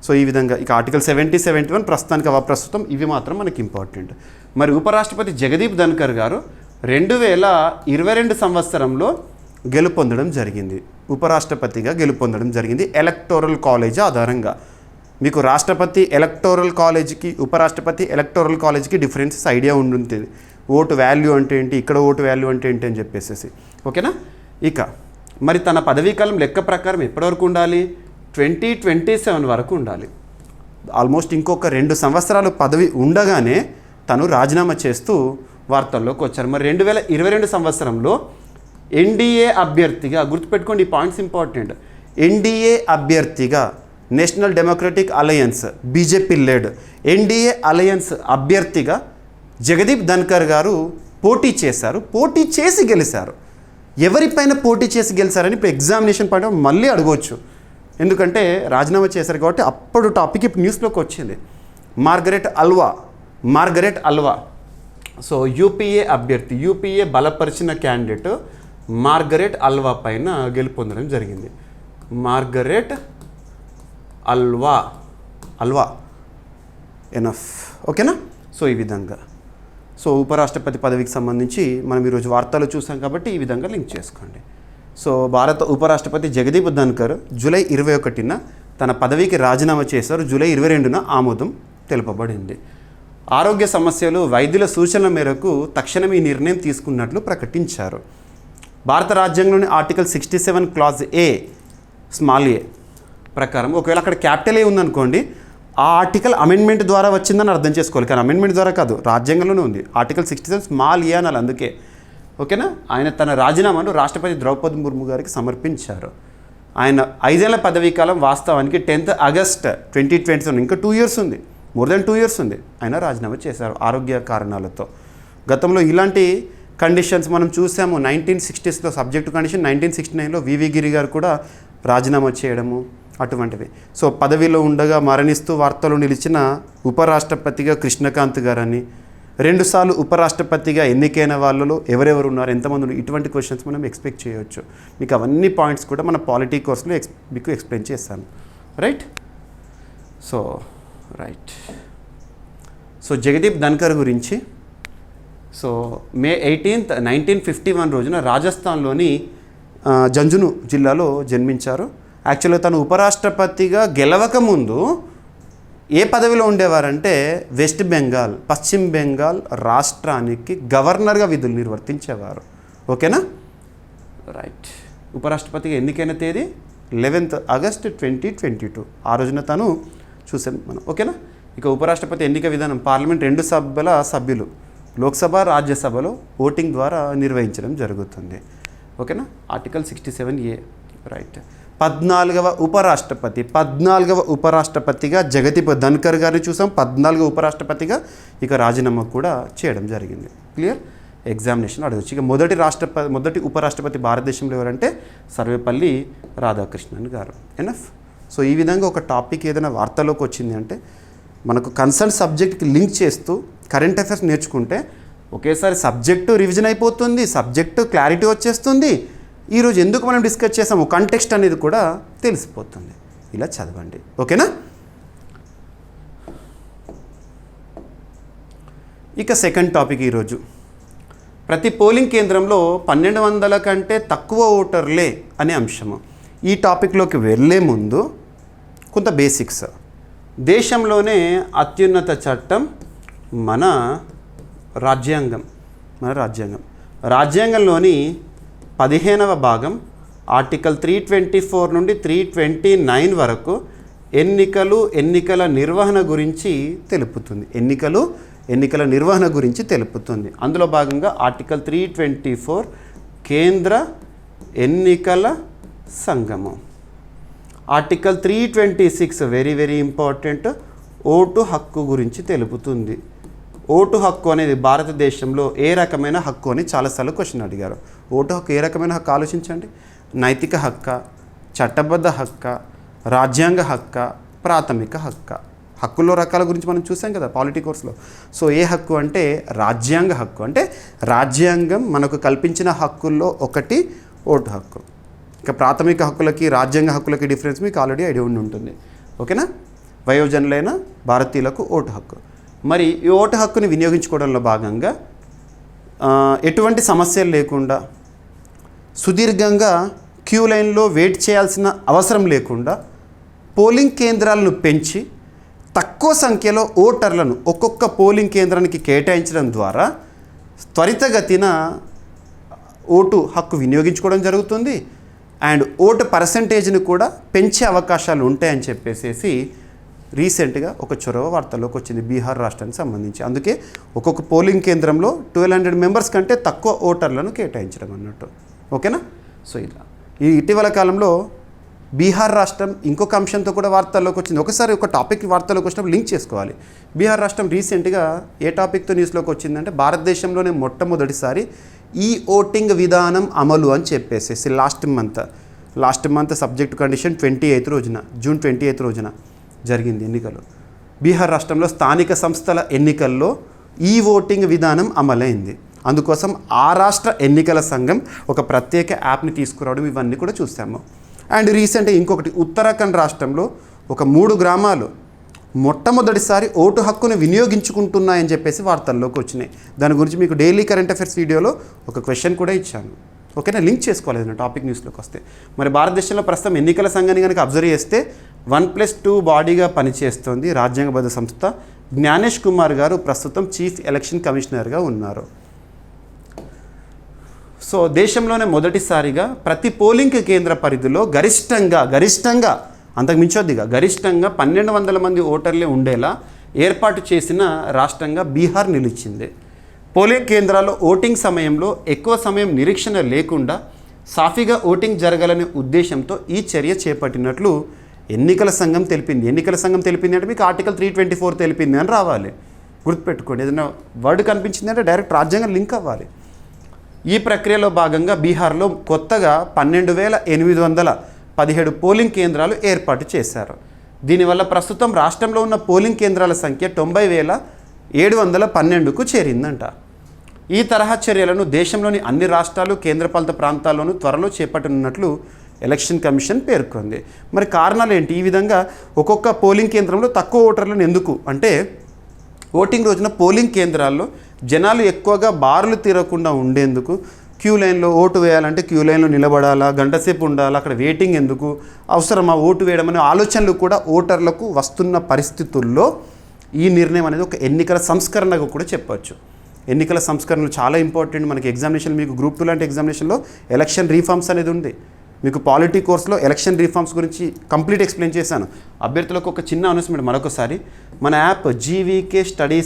సో ఈ విధంగా ఇక ఆర్టికల్ 70, 71 ప్రస్తుతానికి అప్రస్తుతం. ఇవి మాత్రం మనకి ఇంపార్టెంట్. మరి ఉపరాష్ట్రపతి జగదీప్ ధన్కర్ గారు 2022 సంవత్సరంలో ఉపరాష్ట్రపతిగా గెలుపొందడం జరిగింది ఎలక్టోరల్ కాలేజ్ ఆధారంగా. మీకు రాష్ట్రపతి ఎలక్టోరల్ కాలేజ్కి, ఉపరాష్ట్రపతి ఎలక్టోరల్ కాలేజ్కి డిఫరెన్సెస్ ఐడియా ఉంటుంది. ఓటు వాల్యూ అంటే ఏంటి, ఇక్కడ ఓటు వాల్యూ అంటే ఏంటి అని చెప్పేసి. ఓకేనా? ఇక మరి తన పదవీకాలం లెక్క ప్రకారం ఎప్పటివరకు ఉండాలి? 2027 వరకు ఉండాలి. ఆల్మోస్ట్ ఇంకొక 2 సంవత్సరాలు పదవి ఉండగానే తను రాజీనామా చేస్తూ వార్తల్లోకి వచ్చారు. మరి 2022 సంవత్సరంలో ఎన్డీఏ అభ్యర్థిగా, గుర్తుపెట్టుకోండి ఈ పాయింట్స్ ఇంపార్టెంట్, ఎన్డీఏ అభ్యర్థిగా national democratic alliance BJP led NDA alliance అభ్యర్థిగా జగదీప్ ధన్కర్ గారు పోటీ చేసి గెలిచారు. ఎవరిపైన పోటీ చేసి గెలిచారని ఇప్పుడు ఎగ్జామినేషన్ పాయింట్ మళ్ళీ అడగవచ్చు. ఎందుకంటే రాజీనామా చేశారు కాబట్టి అప్పుడు టాపిక్ ఇప్పుడు న్యూస్లోకి వచ్చింది. మార్గరెట్ అల్వా. సో యూపీఏ అభ్యర్థి, యూపీఏ బలపరిచిన క్యాండిడేట్ మార్గరెట్ అల్వా పైన గెలుపొందడం జరిగింది. Margaret Alva enough. ఓకేనా? సో ఈ విధంగా సో ఉపరాష్ట్రపతి పదవికి సంబంధించి మనం ఈరోజు వార్తలు చూసాం కాబట్టి ఈ విధంగా లింక్ చేసుకోండి. సో భారత ఉపరాష్ట్రపతి జగదీప్ ధన్కర్ జూలై 21న తన పదవికి రాజీనామా చేశారు. జూలై 22న ఆమోదం తెలుపబడింది. ఆరోగ్య సమస్యలు, వైద్యుల సూచనల మేరకు తక్షణం ఈ నిర్ణయం తీసుకున్నట్లు ప్రకటించారు. భారత రాజ్యాంగంలోని ఆర్టికల్ 67 క్లాజ్ ఏ స్మాల్ ఏ ప్రకారం ఒకవేళ అక్కడ క్యాపిటల్ ఏ ఉందనుకోండి, ఆ ఆర్టికల్ అమెండ్మెంట్ ద్వారా వచ్చిందని అర్థం చేసుకోవాలి. కానీ అమెండ్మెంట్ ద్వారా కాదు, రాజ్యాంగంలోనే ఉంది. ఆర్టికల్ 67 స్మాల్ ఏ అనాలి. అందుకే ఓకేనా. ఆయన తన రాజీనామాను రాష్ట్రపతి ద్రౌపది ముర్ము గారికి సమర్పించారు. ఆయన 5 ఏళ్ల పదవీ కాలం వాస్తవానికి 10th ఆగస్ట్ 2027, ఇంకా 2 years ఉంది, మోర్ దెన్ 2 years ఉంది. ఆయన రాజీనామా చేశారు ఆరోగ్య కారణాలతో. గతంలో ఇలాంటి కండిషన్స్ మనం చూసాము. 1960sలో సబ్జెక్టు కండిషన్, 1969లో వివి గిరి గారు కూడా రాజీనామా చేయడము అటువంటివి. సో పదవిలో ఉండగా మరణిస్తూ వార్తలు నిలిచిన ఉపరాష్ట్రపతిగా కృష్ణకాంత్ గారని, 2 సార్లు ఉపరాష్ట్రపతిగా ఎన్నికైన వాళ్ళలో ఎవరెవరు ఉన్నారు, ఎంతమంది ఉన్నారు, ఇటువంటి క్వశ్చన్స్ మనం ఎక్స్పెక్ట్ చేయవచ్చు. మీకు అవన్నీ పాయింట్స్ కూడా మన పాలిటీ కోర్స్లో మీకు ఎక్స్ప్లెయిన్ చేస్తాను. రైట్. సో జగదీప్ ధన్కర్ గురించి. సో మే 18th 1951 రోజున రాజస్థాన్లోని జంజును జిల్లాలో జన్మించారు. యాక్చువల్గా తను ఉపరాష్ట్రపతిగా గెలవక ముందు ఏ పదవిలో ఉండేవారంటే వెస్ట్ బెంగాల్, పశ్చిమ బెంగాల్ రాష్ట్రానికి గవర్నర్గా విధులు నిర్వర్తించేవారు. ఓకేనా? రైట్. ఉపరాష్ట్రపతిగా ఎన్నికైన తేదీ 11th ఆగస్ట్ 2022. ఆ రోజున తను చూసాం మనం. ఓకేనా? ఇక ఉపరాష్ట్రపతి ఎన్నిక విధానం పార్లమెంట్ 2 సభల సభ్యులు లోక్సభ, రాజ్యసభలో ఓటింగ్ ద్వారా నిర్వహించడం జరుగుతుంది. ఓకేనా? Article 67A. రైట్. 14వ ఉపరాష్ట్రపతిగా జగదీప్ ధన్కర్ గారిని చూసాం. 14వ ఉపరాష్ట్రపతిగా ఇక రాజీనామా కూడా చేయడం జరిగింది. క్లియర్? ఎగ్జామినేషన్ అడగచ్చు. ఇక మొదటి ఉపరాష్ట్రపతి భారతదేశంలో ఎవరంటే సర్వేపల్లి రాధాకృష్ణన్ గారు. ఎనఫ్. సో ఈ విధంగా ఒక టాపిక్ ఏదైనా వార్తలోకి వచ్చింది అంటే మనకు కన్సర్న్ సబ్జెక్ట్కి లింక్ చేస్తూ కరెంట్ అఫైర్స్ నేర్చుకుంటే ఒకేసారి సబ్జెక్టు రివిజన్ అయిపోతుంది, సబ్జెక్టు క్లారిటీ వచ్చేస్తుంది. ఈరోజు ఎందుకు మనం డిస్కస్ చేసాము కంటెక్స్ట్ అనేది కూడా తెలిసిపోతుంది. ఇలా చదవండి. ఓకేనా? ఇక సెకండ్ టాపిక్ ఈరోజు, ప్రతి పోలింగ్ కేంద్రంలో 1200 కంటే తక్కువ ఓటర్లే అనే అంశము. ఈ టాపిక్లోకి వెళ్ళే ముందు కొంత బేసిక్స్. దేశంలోనే అత్యున్నత చట్టం మన రాజ్యాంగం. రాజ్యాంగంలోని 15వ భాగం ఆర్టికల్ 324 నుండి 329 వరకు ఎన్నికల నిర్వహణ గురించి తెలుపుతుంది. ఎన్నికల నిర్వహణ గురించి తెలుపుతుంది. అందులో భాగంగా ఆర్టికల్ 324 కేంద్ర ఎన్నికల సంఘము. ఆర్టికల్ 326 వెరీ ఇంపార్టెంట్, ఓటు హక్కు గురించి తెలుపుతుంది. ఓటు హక్కు అనేది భారతదేశంలో ఏ రకమైన హక్కు అని చాలాసార్లు క్వశ్చన్ అడిగారు. ఓటు హక్కు ఏ రకమైన హక్కు ఆలోచించండి. నైతిక హక్క, చట్టబద్ధ హక్క, రాజ్యాంగ హక్క, ప్రాథమిక హక్క. హక్కుల్లో రకాల గురించి మనం చూసాం కదా పాలిటీ కోర్స్లో. సో ఏ హక్కు అంటే రాజ్యాంగ హక్కు. అంటే రాజ్యాంగం మనకు కల్పించిన హక్కుల్లో ఒకటి ఓటు హక్కు. ఇక ప్రాథమిక హక్కులకి రాజ్యాంగ హక్కులకి డిఫరెన్స్ మీకు ఆల్రెడీ ఐడియా ఉండి ఉంటుంది. ఓకేనా? వయోజనులైన భారతీయులకు ఓటు హక్కు. మరి ఈ ఓటు హక్కుని వినియోగించుకోవడంలో భాగంగా ఎటువంటి సమస్యలు లేకుండా సుదీర్ఘంగా క్యూ లైన్లో వెయిట్ చేయాల్సిన అవసరం లేకుండా పోలింగ్ కేంద్రాలను పెంచి తక్కువ సంఖ్యలో ఓటర్లను ఒక్కొక్క పోలింగ్ కేంద్రానికి కేటాయించడం ద్వారా త్వరితగతిన ఓటు హక్కు వినియోగించుకోవడం జరుగుతుంది. అండ్ ఓటు పర్సంటేజ్ని కూడా పెంచే అవకాశాలు ఉంటాయని చెప్పేసి రీసెంట్గా ఒక చొరవ వార్తల్లోకి వచ్చింది బీహార్ రాష్ట్రానికి సంబంధించి. అందుకే ఒక్కొక్క పోలింగ్ కేంద్రంలో 1200 మెంబర్స్ కంటే తక్కువ ఓటర్లను కేటాయించడం అన్నట్టు. ఓకేనా? సో ఇలా ఈ ఇటీవల కాలంలో బీహార్ రాష్ట్రం ఇంకొక అంశంతో కూడా వార్తల్లోకి వచ్చింది. ఒకసారి ఒక టాపిక్ వార్తల్లోకి వచ్చినప్పుడు లింక్ చేసుకోవాలి. బీహార్ రాష్ట్రం రీసెంట్గా ఏ టాపిక్తో న్యూస్లోకి వచ్చిందంటే భారతదేశంలోనే మొట్టమొదటిసారి ఈ ఓటింగ్ విధానం అమలు అని చెప్పేసి లాస్ట్ మంత్ సబ్జెక్ట్ కండిషన్ 28 రోజున జూన్ 28 రోజున జరిగింది ఎన్నికలు. బీహార్ రాష్ట్రంలో స్థానిక సంస్థల ఎన్నికల్లో ఈ ఓటింగ్ విధానం అమలైంది. అందుకోసం ఆ రాష్ట్ర ఎన్నికల సంఘం ఒక ప్రత్యేక యాప్ని తీసుకురావడం ఇవన్నీ కూడా చూసాము. అండ్ రీసెంట్గా ఇంకొకటి, ఉత్తరాఖండ్ రాష్ట్రంలో ఒక 3 గ్రామాలు మొట్టమొదటిసారి ఓటు హక్కును వినియోగించుకుంటున్నాయని చెప్పేసి వార్తల్లోకి వచ్చినాయి. దాని గురించి మీకు డైలీ కరెంట్ అఫైర్స్ వీడియోలో ఒక క్వశ్చన్ కూడా ఇచ్చాను. ఓకేనా, లింక్ చేసుకోలేదు నేను టాపిక్ న్యూస్లోకి వస్తే. మరి భారతదేశంలో ప్రస్తుతం ఎన్నికల సంఘాన్ని కనుక అబ్జర్వ్ చేస్తే 1+2 బాడీగా పనిచేస్తుంది రాజ్యాంగబద్ధ సంస్థ. జ్ఞానేష్ కుమార్ గారు ప్రస్తుతం చీఫ్ ఎలక్షన్ కమిషనర్గా ఉన్నారు. సో దేశంలోనే మొదటిసారిగా ప్రతి పోలింగ్ కేంద్ర పరిధిలో గరిష్టంగా అంతకు మించొద్దిగా గరిష్టంగా 1200 మంది ఓటర్లే ఉండేలా ఏర్పాటు చేసిన రాష్ట్రంగా బీహార్ నిలిచింది. పోలింగ్ కేంద్రాల్లో ఓటింగ్ సమయంలో ఎక్కువ సమయం నిరీక్షణ లేకుండా సాఫీగా ఓటింగ్ జరగాలనే ఉద్దేశంతో ఈ చర్య చేపట్టినట్లు ఎన్నికల సంఘం తెలిపింది. ఎన్నికల సంఘం తెలిపింది అంటే మీకు ఆర్టికల్ 324 తెలిపింది అని రావాలి, గుర్తుపెట్టుకోండి. ఏదైనా వర్డ్ కనిపించింది అంటే డైరెక్ట్ రాజ్యాంగం లింక్ అవ్వాలి. ఈ ప్రక్రియలో భాగంగా బీహార్లో కొత్తగా 12,817 పోలింగ్ కేంద్రాలు ఏర్పాటు చేశారు. దీనివల్ల ప్రస్తుతం రాష్ట్రంలో ఉన్న పోలింగ్ కేంద్రాల సంఖ్య 90,712కు చేరిందంట. ఈ తరహా చర్యలను దేశంలోని అన్ని రాష్ట్రాలు కేంద్రపాలిత ప్రాంతాల్లోనూ త్వరలో చేపట్టనున్నట్లు ఎలక్షన్ కమిషన్ పేర్కొంది. మరి కారణాలు ఏంటి? ఈ విధంగా ఒక్కొక్క పోలింగ్ కేంద్రంలో తక్కువ ఓటర్లను ఎందుకు అంటే, ఓటింగ్ రోజున పోలింగ్ కేంద్రాల్లో జనాలు ఎక్కువగా బారులు తీరకుండా ఉండేందుకు, క్యూ లైన్లో ఓటు వేయాలంటే క్యూ లైన్లో నిలబడాలా, గంటసేపు ఉండాలా, అక్కడ వెయిటింగ్ ఎందుకు, అవసరమా ఓటు వేయడం అనే ఆలోచనలు కూడా ఓటర్లకు వస్తున్న పరిస్థితుల్లో ఈ నిర్ణయం అనేది ఒక ఎన్నికల సంస్కరణగా కూడా చెప్పవచ్చు. ఎన్నికల సంస్కరణలు చాలా ఇంపార్టెంట్. మనకి ఎగ్జామినేషన్, మీకు గ్రూప్ 2 లాంటి ఎగ్జామినేషన్లో ఎలక్షన్ రీఫార్మ్స్ అనేది ఉంది. మీకు పాలిటీ కోర్స్లో ఎలక్షన్ రీఫార్మ్స్ గురించి కంప్లీట్ ఎక్స్ప్లెయిన్ చేశాను. అభ్యర్థులకు ఒక చిన్న అనౌన్స్మెంట్ మరొకసారి, మన app GVK study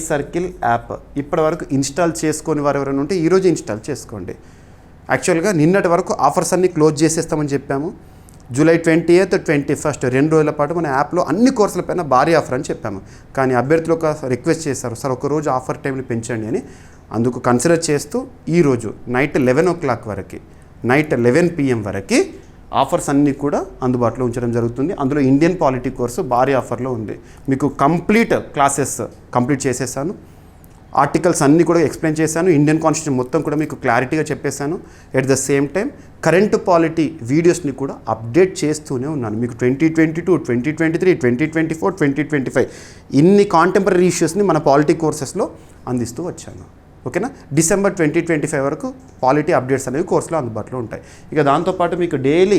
circle app ఇప్పటి వరకు ఇన్స్టాల్ చేసుకొని వారు ఎవరైనా ఉంటే ఈరోజు ఇన్స్టాల్ చేసుకోండి. యాక్చువల్గా నిన్నటి వరకు ఆఫర్స్ అన్నీ క్లోజ్ చేసేస్తామని చెప్పాము. జూలై 20th, 21st 2 రోజుల పాటు మన యాప్లో అన్ని కోర్సులపైన భారీ ఆఫర్ అని చెప్పాము. కానీ అభ్యర్థులు ఒక రిక్వెస్ట్ చేశారు, సార్ ఒకరోజు ఆఫర్ టైంని పెంచండి అని. అందుకు కన్సిడర్ చేస్తూ ఈరోజు నైట్ 11 o'clock వరకు, నైట్ 11 PM వరకు ఆఫర్స్ అన్నీ కూడా అందుబాటులో ఉంచడం జరుగుతుంది. అందులో ఇండియన్ పాలిటీ కోర్సు భారీ ఆఫర్లో ఉంది. మీకు కంప్లీట్ క్లాసెస్ కంప్లీట్ చేసేసాను, ఆర్టికల్స్ అన్నీ కూడా ఎక్స్ప్లెయిన్ చేశాను, ఇండియన్ కాన్స్టిట్యూషన్ మొత్తం కూడా మీకు క్లారిటీగా చెప్పేశాను. At the same time current polity వీడియోస్ని కూడా అప్డేట్ చేస్తూనే ఉన్నాను. మీకు 2022, 2023, 2024, 2025 ఇన్ని కాంటెంపరీ ఇష్యూస్ని మన పాలిటీ కోర్సెస్లో అందిస్తూ వచ్చాను. ఓకేనా, డిసెంబర్ 2025 వరకు పాలిటీ అప్డేట్స్ అనేవి కోర్సులో అందుబాటులో ఉంటాయి. ఇక దాంతోపాటు మీకు డైలీ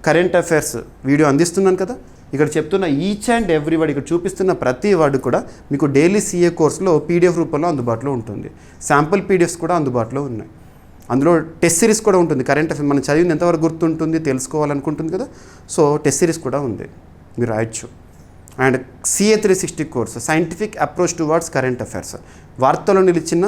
కరెంట్ అఫైర్స్ వీడియో అందిస్తున్నాను కదా, ఇక్కడ చెప్తున్న ఈచ్ అండ్ ఎవ్రీ వర్డ్, ఇక్కడ చూపిస్తున్న ప్రతి వర్డ్ కూడా మీకు డైలీ CA కోర్సులో PDF రూపంలో అందుబాటులో ఉంటుంది. శాంపుల్ PDFs కూడా అందుబాటులో ఉన్నాయి. అందులో టెస్ట్ సిరీస్ కూడా ఉంటుంది. కరెంట్ అఫైర్స్ మనం చదివింది ఎంతవరకు గుర్తుంటుంది తెలుసుకోవాలనుకుంటుంది కదా, సో టెస్ట్ సిరీస్ కూడా ఉంది, మీరు రాయొచ్చు. And CA 360 course scientific approach towards current affairs, వార్తల్లో నిలిచిన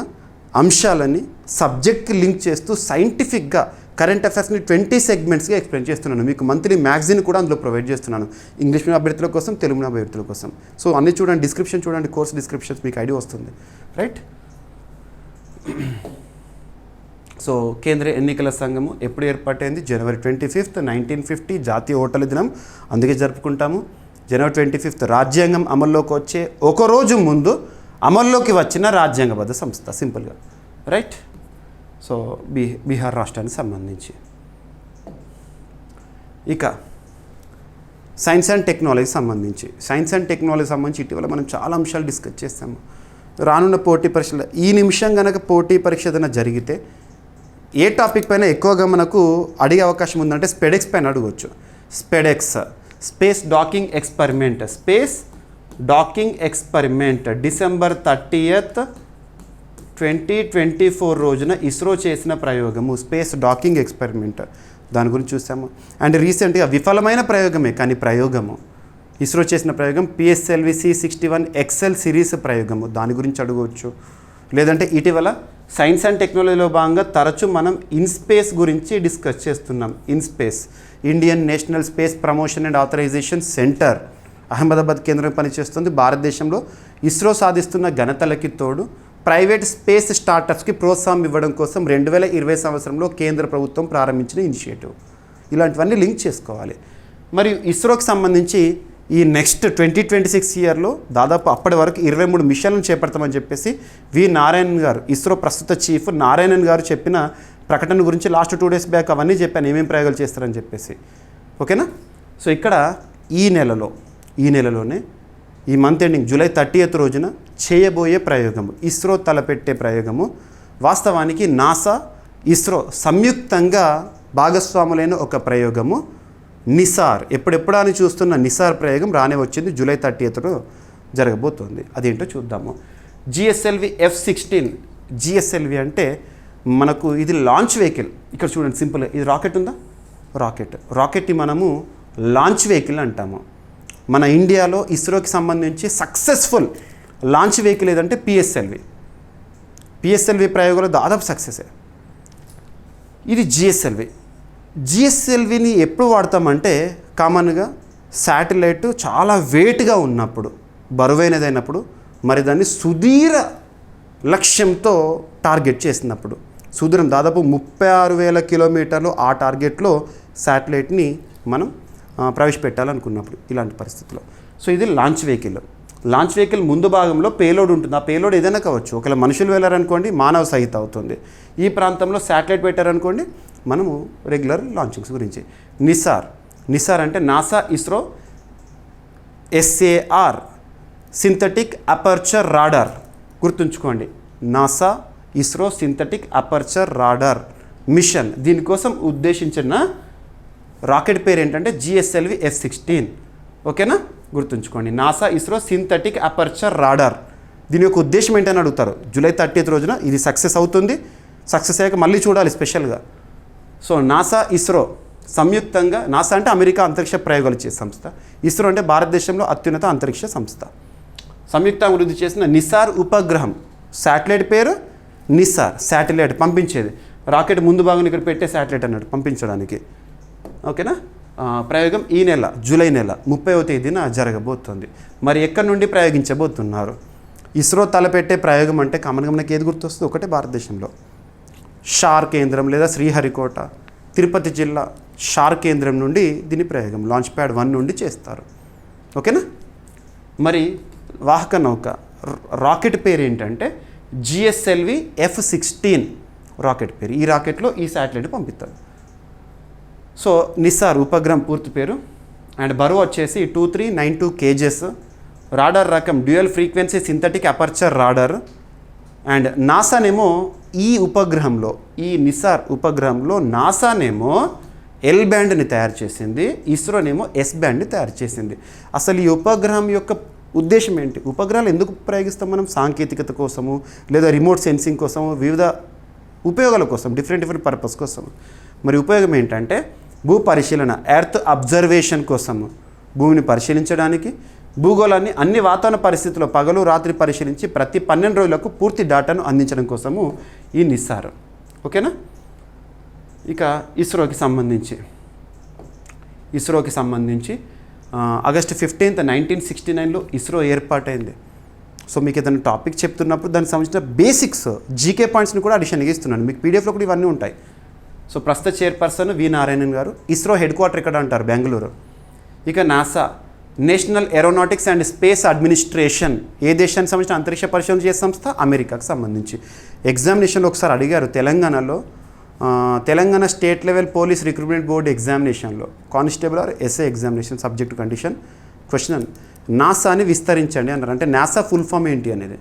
అంశాలని సబ్జెక్ట్కి లింక్ చేస్తూ సైంటిఫిక్గా కరెంట్ అఫైర్స్ని 20 సెగ్మెంట్స్గా ఎక్స్ప్లెయిన్ చేస్తున్నాను. మీకు మంత్లీ మ్యాగజైన్ కూడా అందులో ప్రొవైడ్ చేస్తున్నాను, ఇంగ్లీష్ మీడియం అభ్యర్థుల కోసం, తెలుగు మీడియం అభ్యర్థుల కోసం. సో అన్నీ చూడండి, డిస్క్రిప్షన్ చూడండి, కోర్స్ డిస్క్రిప్షన్స్ మీకు ఐడియా వస్తుంది, రైట్. సో కేంద్ర ఎన్నికల సంఘము ఎప్పుడు ఏర్పాటైంది? జనవరి 25, 1950 జాతీయ ఓటర్ల దినం, అందుకే జరుపుకుంటాము. జనవరి 25 రాజ్యాంగం అమల్లోకి వచ్చే ఒక రోజు ముందు అమల్లోకి వచ్చిన రాజ్యాంగబద్ధ సంస్థ, సింపుల్గా, రైట్. సో బీహార్ రాష్ట్రానికి సంబంధించి ఇక సైన్స్ అండ్ టెక్నాలజీ సంబంధించి ఇటీవల మనం చాలా అంశాలు డిస్కస్ చేస్తాము. రానున్న పోటీ పరీక్షలు ఈ నిమిషం కనుక పోటీ పరీక్ష ఏదైనా జరిగితే ఏ టాపిక్ పైన ఎక్కువగా మనకు అడిగే అవకాశం ఉందంటే స్పెడెక్స్ పైన అడగవచ్చు. Space docking experiment December 30th, 2024 రోజున ఇస్రో చేసిన ప్రయోగము స్పేస్ డాకింగ్ ఎక్స్పెరిమెంట్, దాని గురించి చూసాము. అండ్ రీసెంట్గా విఫలమైన ప్రయోగమే కానీ ప్రయోగము, ఇస్రో చేసిన ప్రయోగం PSLV C61 XL సిరీస్ ప్రయోగము, దాని గురించి అడగవచ్చు. లేదంటే ఇటీవల సైన్స్ అండ్ టెక్నాలజీలో భాగంగా తరచూ మనం ఇన్స్పేస్ గురించి డిస్కస్ చేస్తున్నాం. IN SPACe Indian National Space Promotion and Authorisation Centre Ahmedabad కేంద్రం పనిచేస్తుంది. భారతదేశంలో ఇస్రో సాధిస్తున్న ఘనతలకి తోడు ప్రైవేట్ స్పేస్ స్టార్టప్స్కి ప్రోత్సాహం ఇవ్వడం కోసం 2020 సంవత్సరంలో కేంద్ర ప్రభుత్వం ప్రారంభించిన ఇనిషియేటివ్. ఇలాంటివన్నీ లింక్ చేసుకోవాలి. మరియు ఇస్రోకి సంబంధించి ఈ నెక్స్ట్ 2026 ఇయర్లో దాదాపు అప్పటి వరకు 23 మిషన్లను చేపడతామని చెప్పేసి వి నారాయణన్ గారు, ఇస్రో ప్రస్తుత చీఫ్ నారాయణన్ గారు చెప్పిన ప్రకటన గురించి లాస్ట్ 2 days బ్యాక్ అవన్నీ చెప్పాను, ఏమేమి ప్రయోగాలు చేస్తారని చెప్పేసి. ఓకేనా? సో ఇక్కడ ఈ నెలలోనే ఈ మంత్ ఎండింగ్ జూలై 30th రోజున చేయబోయే ప్రయోగము, ఇస్రో తలపెట్టే ప్రయోగము, వాస్తవానికి నాసా ఇస్రో సంయుక్తంగా భాగస్వాములైన ఒక ప్రయోగము నిసార్. ఎప్పుడెప్పుడు అని చూస్తున్న నిసార్ ప్రయోగం రానే వచ్చింది, జూలై 30th జరగబోతోంది. అదేంటో చూద్దాము. GSLV F-16. GSLV అంటే మనకు ఇది లాంచ్ వెహికల్. ఇక్కడ చూడండి సింపుల్, ఇది రాకెట్ ఉందా, రాకెట్ని మనము లాంచ్ వెహికల్ అంటాము. మన ఇండియాలో ఇస్రోకి సంబంధించి సక్సెస్ఫుల్ లాంచ్ వెహికల్ ఏదంటే పిఎస్ఎల్వి ప్రయోగాలు దాదాపు సక్సెసే. ఇది జిఎస్ఎల్విని ఎప్పుడు వాడతామంటే కామన్గా శాటిలైట్ చాలా వెయిట్గా ఉన్నప్పుడు, బరువైనదైనప్పుడు, మరి దాన్ని సుదీర లక్ష్యంతో టార్గెట్ చేసినప్పుడు, సుదూరం దాదాపు 36,000 కిలోమీటర్లు ఆ టార్గెట్లో శాటిలైట్ని మనం ప్రవేశపెట్టాలనుకున్నప్పుడు ఇలాంటి పరిస్థితుల్లో. సో ఇది లాంచ్ వెహికల్ ముందు భాగంలో పేలోడ్ ఉంటుంది. ఆ పేలోడ్ ఏదైనా కావచ్చు. ఒకవేళ మనుషులు వెళ్ళారనుకోండి మానవ సహిత అవుతుంది. ఈ ప్రాంతంలో శాటిలైట్ పెట్టారనుకోండి మనము రెగ్యులర్ లాంచింగ్స్ గురించి. నిసార్ అంటే NASA ISRO SAR synthetic aperture radar. గుర్తుంచుకోండి, NASA ISRO synthetic aperture radar mission. దీనికోసం ఉద్దేశించిన రాకెట్ పేరు ఏంటంటే GSLV F-16. ఓకేనా? గుర్తుంచుకోండి, NASA ISRO synthetic aperture radar. దీని యొక్క ఉద్దేశం ఏంటని అడుగుతారు. జూలై 30th రోజున ఇది సక్సెస్ అవుతుంది. సక్సెస్ అయ్యాక మళ్ళీ చూడాలి స్పెషల్గా. సో నాసా ఇస్రో సంయుక్తంగా, నాసా అంటే అమెరికా అంతరిక్ష ప్రయోగాలు చేసే సంస్థ, ఇస్రో అంటే భారతదేశంలో అత్యున్నత అంతరిక్ష సంస్థ, సంయుక్తంగా అభివృద్ధి చేసిన నిసార్ ఉపగ్రహం. శాటిలైట్ పేరు నిసార్, శాటిలైట్ పంపించేది. రాకెట్ ముందు భాగం ఇక్కడ పెట్టే శాటిలైట్ అన్నట్టు పంపించడానికి. ఓకేనా? ప్రయోగం ఈ నెల జూలై 30వ తేదీన జరగబోతుంది. మరి ఎక్కడి నుండి ప్రయోగించబోతున్నారు? ఇస్రో తలపెట్టే ప్రయోగం అంటే కామన్గా మనకి ఏది గుర్తొస్తుంది? ఒకటే భారతదేశంలో షార్ కేంద్రం లేదా శ్రీహరికోట, తిరుపతి జిల్లా షార్ కేంద్రం నుండి దీని ప్రయోగం లాంచ్ ప్యాడ్ 1 నుండి చేస్తారు. ఓకేనా? మరి వాహక నౌక రాకెట్ పేరు ఏంటంటే GSLV F-16 రాకెట్ పేరు. ఈ రాకెట్లో ఈ శాటిలైట్ పంపిస్తారు. సో నిసార్ ఉపగ్రహం పూర్తి పేరు. అండ్ బరువు వచ్చేసి 2392 kgs. రాడార్ రకం dual frequency synthetic aperture radar. And నాసానేమో ఈ ఉపగ్రహంలో, ఈ నిసార్ ఉపగ్రహంలో నాసానేమో L బ్యాండ్ని తయారు చేసింది, ఇస్రోనేమో S బ్యాండ్ని తయారు చేసింది. అసలు ఈ ఉపగ్రహం యొక్క ఉద్దేశం ఏంటి? ఉపగ్రహాలు ఎందుకు ప్రయోగిస్తాం మనం? సాంకేతికత కోసము, లేదా రిమోట్ సెన్సింగ్ కోసము, వివిధ ఉపయోగాల కోసం, డిఫరెంట్ పర్పస్ కోసం. మరి ఉపయోగం ఏంటంటే భూ పరిశీలన, ఎర్త్ అబ్జర్వేషన్ కోసము, భూమిని పరిశీలించడానికి, భూగోళాన్ని అన్ని వాతావరణ పరిస్థితుల్లో పగలు రాత్రి పరిశీలించి ప్రతి 12 రోజులకు పూర్తి డేటాను అందించడం కోసము ఈ నిసార్. ఓకేనా? ఇక ఇస్రోకి సంబంధించి ఆగస్టు 15th 1969లో ఇస్రో ఏర్పాటైంది. సో మీకు ఏదైనా టాపిక్ చెప్తున్నప్పుడు దానికి సంబంధించిన బేసిక్స్ జీకే పాయింట్స్ని కూడా అడిషన్గా ఇస్తున్నాను. మీకు పీడిఎఫ్లో కూడా ఇవన్నీ ఉంటాయి. సో ప్రస్తుత చైర్పర్సన్ వి నారాయణన్ గారు. ఇస్రో హెడ్ క్వార్టర్ ఎక్కడ అంటారు? బెంగళూరు. ఇక NASA national aeronautics and space administration ఏ దేశానికి సంబంధించిన అంతరిక్ష పరిశోధన చేసే సంస్థ? అమెరికాకు సంబంధించి. ఎగ్జామినేషన్లో ఒకసారి అడిగారు తెలంగాణలో, Telangana state level police recruitment board ఎగ్జామినేషన్లో constable or SI examination subject condition question నాసాని విస్తరించండి అన్నారు. అంటే నాసా ఫుల్ ఫామ్ ఏంటి అనేది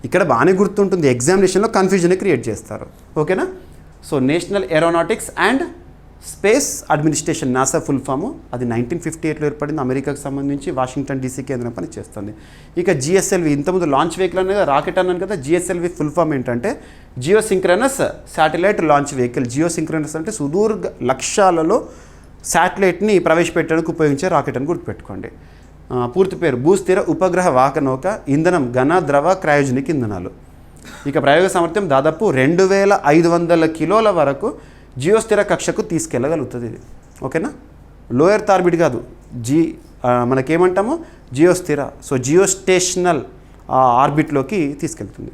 ఇక్కడ బాగానే గుర్తుంటుంది, ఎగ్జామినేషన్లో కన్ఫ్యూజన్ క్రియేట్ చేస్తారు. ఓకేనా? So National aeronautics and space Administration NASA full form. అది 1958లో ఏర్పడింది. అమెరికాకు సంబంధించి వాషింగ్టన్ DC కేంద్రం పని చేస్తుంది. ఇక GSLV ఇంతకుముందు లాంచ్ వెహికల్ అనేది రాకెట్ అన్నాను కదా, GSLV ఫుల్ ఫామ్ ఏంటంటే geosynchronous satellite launch vehicle. Geosynchronous అంటే సుదూర లక్ష్యాలలో శాటిలైట్ని ప్రవేశపెట్టడానికి ఉపయోగించే రాకెట్ అని గుర్తుపెట్టుకోండి. పూర్తి పేరు భూస్థిర ఉపగ్రహ వాహక నౌక, ఇంధనం ఘన ద్రవ క్రయోజనిక్ ఇంధనాలు. ఇక ప్రయోగ సామర్థ్యం దాదాపు 2500 కిలోల వరకు జియోస్థిర కక్షకు తీసుకెళ్ళగలుగుతుంది ఇది. ఓకేనా? లో ఎర్త్ ఆర్బిట్ కాదు, మనకేమంటామో జియోస్థిర. సో జియోస్టేషనల్ ఆర్బిట్లోకి తీసుకెళ్తుంది.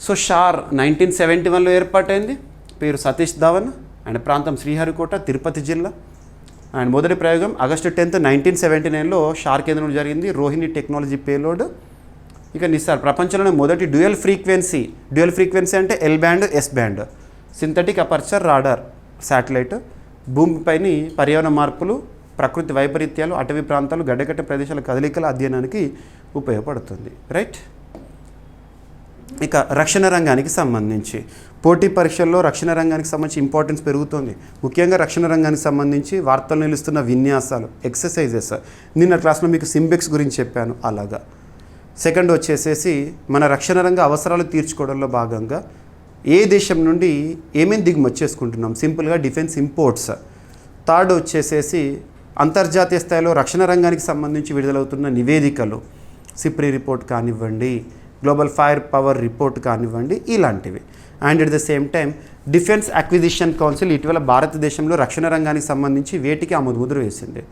సో షార్ 1971లో ఏర్పాటైంది. పేరు సతీష్ ధవన్. అండ్ ప్రాంతం శ్రీహరికోట, తిరుపతి జిల్లా. అండ్ మొదటి ప్రయోగం ఆగస్టు 10, 1979లో షార్ కేంద్రంలో జరిగింది. Rohini technology payload. ఇక నిస్సార్ ప్రపంచంలోనే మొదటి డ్యూయల్ ఫ్రీక్వెన్సీ అంటే L band, S band synthetic aperture radar satellite భూమిపైని పర్యావరణ మార్పులు, ప్రకృతి వైపరీత్యాలు, అటవీ ప్రాంతాలు, గడ్డకట్ట ప్రదేశాల కదలికల అధ్యయనానికి ఉపయోగపడుతుంది. రైట్. ఇక రక్షణ రంగానికి సంబంధించి పోటీ పరీక్షల్లో రక్షణ రంగానికి సంబంధించి ఇంపార్టెన్స్ పెరుగుతుంది. ముఖ్యంగా రక్షణ రంగానికి సంబంధించి వార్తలు నిలుస్తున్న విన్యాసాలు, ఎక్సర్సైజెస్. నిన్న క్లాస్లో మీకు సింబెక్స్ గురించి చెప్పాను. అలాగా సెకండ్ వచ్చేసేసి మన రక్షణ రంగ అవసరాలు తీర్చుకోవడంలో భాగంగా ఏ దేశం నుండి ఏమేమి దిగుమతి చేసుకుంటున్నాం, సింపుల్గా డిఫెన్స్ ఇంపోర్ట్స్. థర్డ్ వచ్చేసేసి అంతర్జాతీయ స్థాయిలో రక్షణ రంగానికి సంబంధించి విడుదలవుతున్న నివేదికలు, సిప్రి రిపోర్ట్ కానివ్వండి, గ్లోబల్ ఫైర్ పవర్ రిపోర్ట్ కానివ్వండి, ఇలాంటివి. And at the same time defence acquisition council ఇటీవల భారతదేశంలో రక్షణ రంగానికి సంబంధించి వేటికి ఆమోదముద్ర వేసింది.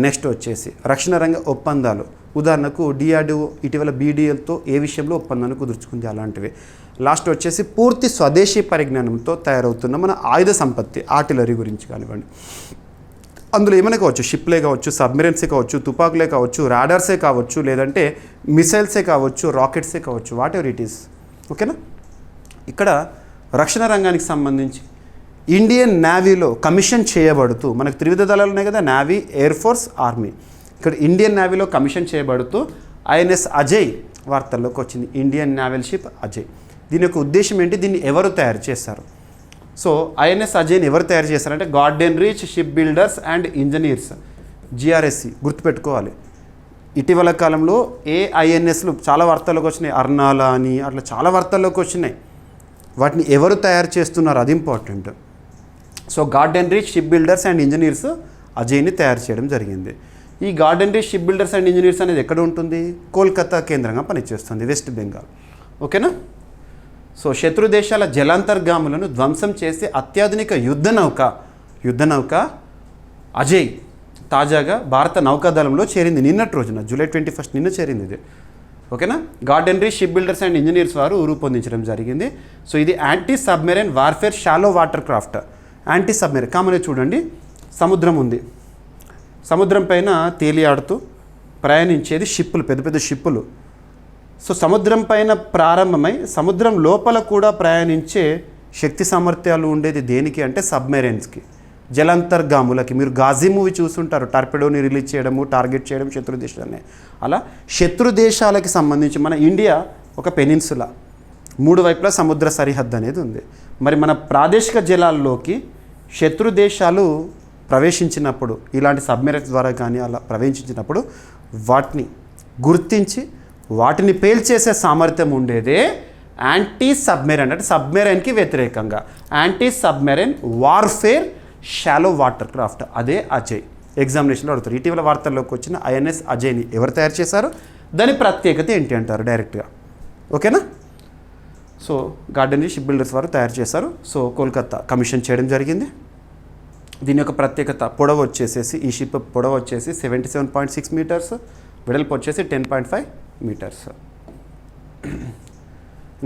నెక్స్ట్ వచ్చేసి రక్షణ రంగ ఒప్పందాలు. ఉదాహరణకు డిఆర్డిఓ ఇటీవల బీడీఎల్తో ఏ విషయంలో ఒప్పందాన్ని కుదుర్చుకుంది, అలాంటివి. లాస్ట్ వచ్చేసి పూర్తి స్వదేశీ పరిజ్ఞానంతో తయారవుతున్న మన ఆయుధ సంపత్తి, ఆర్టిలరీ గురించి కానివ్వండి. అందులో ఏమైనా కావచ్చు, షిప్లే కావచ్చు, సబ్మెరైన్సే కావచ్చు, తుపాకులే కావచ్చు, రాడార్సే కావచ్చు, లేదంటే మిసైల్సే కావచ్చు, రాకెట్సే కావచ్చు, వాట్ ఎవర్ ఇట్ ఈస్. ఓకేనా. ఇక్కడ రక్షణ రంగానికి సంబంధించి ఇండియన్ నేవీలో కమిషన్ చేయబడుతూ, మనకు త్రివిధ దళాలు ఉన్నాయి కదా, నేవీ, ఎయిర్ ఫోర్స్, ఆర్మీ. ఇక్కడ ఇండియన్ నేవీలో కమిషన్ చేయబడుతూ ఐఎన్ఎస్ అజయ్ వార్తల్లోకి వచ్చింది. Indian naval ship Ajay. దీని యొక్క ఉద్దేశం ఏంటి, దీన్ని ఎవరు తయారు చేశారు? సో ఐఎన్ఎస్ అజయ్ని ఎవరు తయారు చేశారంటే garden Reach Ship Builders and engineers, GRSC. గుర్తుపెట్టుకోవాలి. ఇటీవల కాలంలో ఏ ఐఎన్ఎస్లు చాలా వార్తల్లోకి వచ్చినాయి, అర్నాలా అని అట్లా చాలా వార్తల్లోకి వచ్చినాయి. వాటిని ఎవరు తయారు చేస్తున్నారు, అది important. So Garden Reach Ship Builders and Engineers అజయ్ని తయారు చేయడం జరిగింది. ఈ Garden Reach Ship Builders and Engineers అనేది ఎక్కడ ఉంటుంది? కోల్కతా కేంద్రంగా పనిచేస్తుంది, వెస్ట్ బెంగాల్. ఓకేనా. సో శత్రు దేశాల జలాంతర్గాములను ధ్వంసం చేసే అత్యాధునిక యుద్ధ నౌక అజయ్ తాజాగా భారత నౌకాదళంలో చేరింది. నిన్నటి రోజున జూలై 21 నిన్న చేరింది ఇది. ఓకేనా. Garden Reach Ship Builders and engineers వారు రూపొందించడం జరిగింది. సో ఇది anti submarine warfare shallow water craft. Anti submarine కామన్గా చూడండి, సముద్రం ఉంది, సముద్రం పైన తేలియాడుతూ ప్రయాణించేది షిప్పులు, పెద్ద పెద్ద షిప్పులు. సో సముద్రం పైన ప్రారంభమై సముద్రం లోపల కూడా ప్రయాణించే శక్తి సామర్థ్యాలు ఉండేది దేనికి అంటే సబ్మెరైన్స్కి, జలాంతర్గాములకి. మీరు గాజీ మూవీ చూస్తుంటారు, టార్పెడోని రిలీజ్ చేయడము, టార్గెట్ చేయడం శత్రు దేశాలని. అలా శత్రు దేశాలకి సంబంధించి మన ఇండియా ఒక పెనిన్సులా, 3 వైపులా సముద్ర సరిహద్దు అనేది ఉంది. మరి మన ప్రాదేశిక జలాల్లోకి శత్రు దేశాలు ప్రవేశించినప్పుడు, ఇలాంటి సబ్మెరైన్స్ ద్వారా కానీ అలా ప్రవేశించినప్పుడు వాటిని గుర్తించి వాటిని పేల్చేసే సామర్థ్యం ఉండేదే యాంటీ సబ్మెరైన్, అంటే సబ్మెరైన్కి వ్యతిరేకంగా anti submarine warfare shallow water craft. అదే అజయ్. ఎగ్జామినేషన్లో అడుగుతారు. ఇటీవల వార్తల్లోకి వచ్చిన ఐఎన్ఎస్ అజయ్ని ఎవరు తయారు చేశారు, దాని ప్రత్యేకత ఏంటి అంటారు డైరెక్ట్గా. ఓకేనా. సో గార్డెన్ షిప్ బిల్డర్స్ వారు తయారు చేశారు. సో కోల్కతా కమిషన్ చేయడం జరిగింది. దీని యొక్క ప్రత్యేకత పొడవు వచ్చేసేసి, ఈ షిప్ పొడవు వచ్చేసి 77.6 మీటర్స్, వెడల్పు వచ్చేసి 10.5 metres.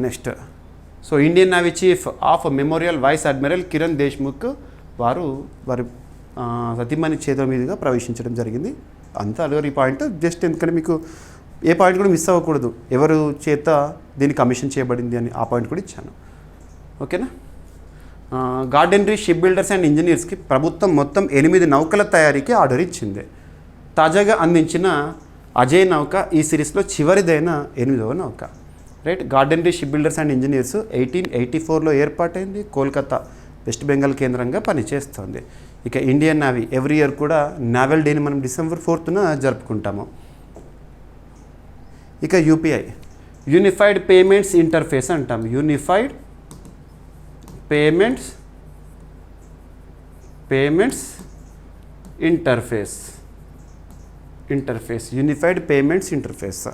Next so Indian Navy chief of memorial vice admiral Kiran Deshmukh వారి సతీమణి చేతుల మీదుగా ప్రవేశించడం జరిగింది. అంతా అదే పాయింట్, జస్ట్ ఎందుకంటే మీకు ఏ పాయింట్ కూడా మిస్ అవ్వకూడదు, ఎవరు చేత దీన్ని కమిషన్ చేయబడింది అని ఆ పాయింట్ కూడా ఇచ్చాను. ఓకేనా. Garden Reach Ship Builders and ఇంజనీర్స్కి ప్రభుత్వం మొత్తం 8 నౌకల తయారీకి ఆర్డర్ ఇచ్చింది. తాజాగా అందించిన అజయ్ నౌక ఈ సిరీస్లో చివరిదైన 8వ నౌక. Right. Garden Reach Ship Builders and Engineers 1884లో ఏర్పాటైంది. కోల్కతా వెస్ట్ బెంగాల్ కేంద్రంగా పనిచేస్తుంది. ఇక ఇండియన్ నేవీ ఎవ్రీ ఇయర్ కూడా నేవల్ డేని మనం December 4న జరుపుకుంటాము. ఇక యూపీఐ, యూనిఫైడ్ పేమెంట్స్ ఇంటర్ఫేస్ అంటాం. Unified payments unified payments interface.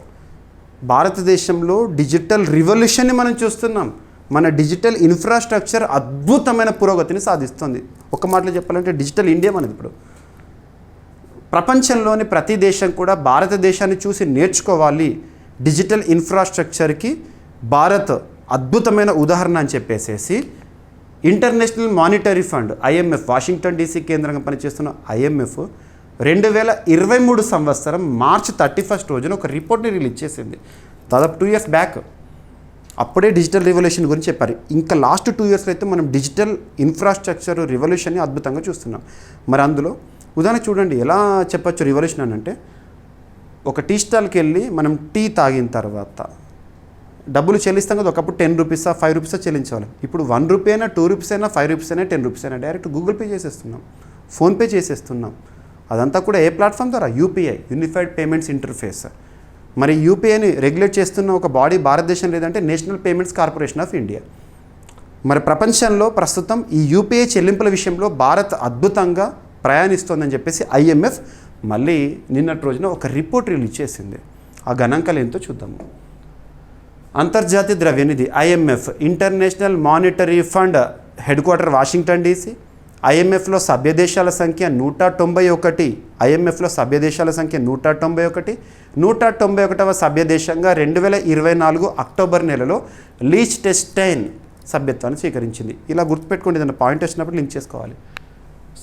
భారతదేశంలో డిజిటల్ రివల్యూషన్ని మనం చూస్తున్నాం. మన డిజిటల్ ఇన్ఫ్రాస్ట్రక్చర్ అద్భుతమైన పురోగతిని సాధిస్తుంది. ఒక మాటలో చెప్పాలంటే డిజిటల్ ఇండియా మనది. ఇప్పుడు ప్రపంచంలోని ప్రతి దేశం కూడా భారతదేశాన్ని చూసి నేర్చుకోవాలి. డిజిటల్ ఇన్ఫ్రాస్ట్రక్చర్కి భారత్ అద్భుతమైన ఉదాహరణ అని చెప్పేసేసి international monetary fund IMF, Washington DC కేంద్రంగా పనిచేస్తున్న ఐఎంఎఫ్ 2023 సంవత్సరం మార్చ్ 31 రోజున ఒక రిపోర్ట్ని రిలీజ్ చేసింది. దాదాపు 2 years బ్యాక్. అప్పుడే డిజిటల్ రివల్యూషన్ గురించి చెప్పారు. ఇంకా లాస్ట్ 2 yearsలో అయితే మనం డిజిటల్ ఇన్ఫ్రాస్ట్రక్చర్ రివల్యూషన్ని అద్భుతంగా చూస్తున్నాం. మరి అందులో ఉదాహరణ చూడండి ఎలా చెప్పచ్చు రివల్యూషన్ అని అంటే, ఒక టీ స్టాల్కి వెళ్ళి మనం టీ తాగిన తర్వాత డబ్బులు చెల్లిస్తాం కదా. ఒకప్పుడు 10 రూపీసా 5 రూపీసా చెల్లించేవాళ్ళం. ఇప్పుడు 1 రూపీ అయినా 2 రూపీస్ అయినా 5 రూపీస్ అయినా 10 రూపీస్ అయినా డైరెక్ట్ గూగుల్ పే చేసేస్తున్నాం, ఫోన్పే చేసేస్తున్నాం. అదంతా కూడా ఏ ప్లాట్ఫామ్ ద్వారా? UPI, unified payments interface. మరి యూపీఐని రెగ్యులేట్ చేస్తున్న ఒక బాడీ భారతదేశం లేదంటే national Payments Corporation of India. మరి ప్రపంచంలో ప్రస్తుతం ఈ యూపీఐ చెల్లింపుల విషయంలో భారత్ అద్భుతంగా ప్రయాణిస్తోందని చెప్పేసి ఐఎంఎఫ్ మళ్ళీ నిన్నటి రోజున ఒక రిపోర్ట్ రిలీజ్ చేసింది. ఆ గణాంకాలు ఏంటో చూద్దాము. అంతర్జాతీయ ద్రవ్యనిధి IMF, international monetary fund head quarter Washington DC. ఐఎంఎఫ్లో సభ్య దేశాల సంఖ్య 191. ఐఎంఎఫ్లో సభ్య దేశాల సంఖ్య 191. 191వ సభ్య దేశంగా 2024 అక్టోబర్ నెలలో లీచ్టెన్స్టైన్ సభ్యత్వాన్ని స్వీకరించింది. ఇలా గుర్తుపెట్టుకోండి, ఏదైనా పాయింట్ వచ్చినప్పుడు లింక్ చేసుకోవాలి.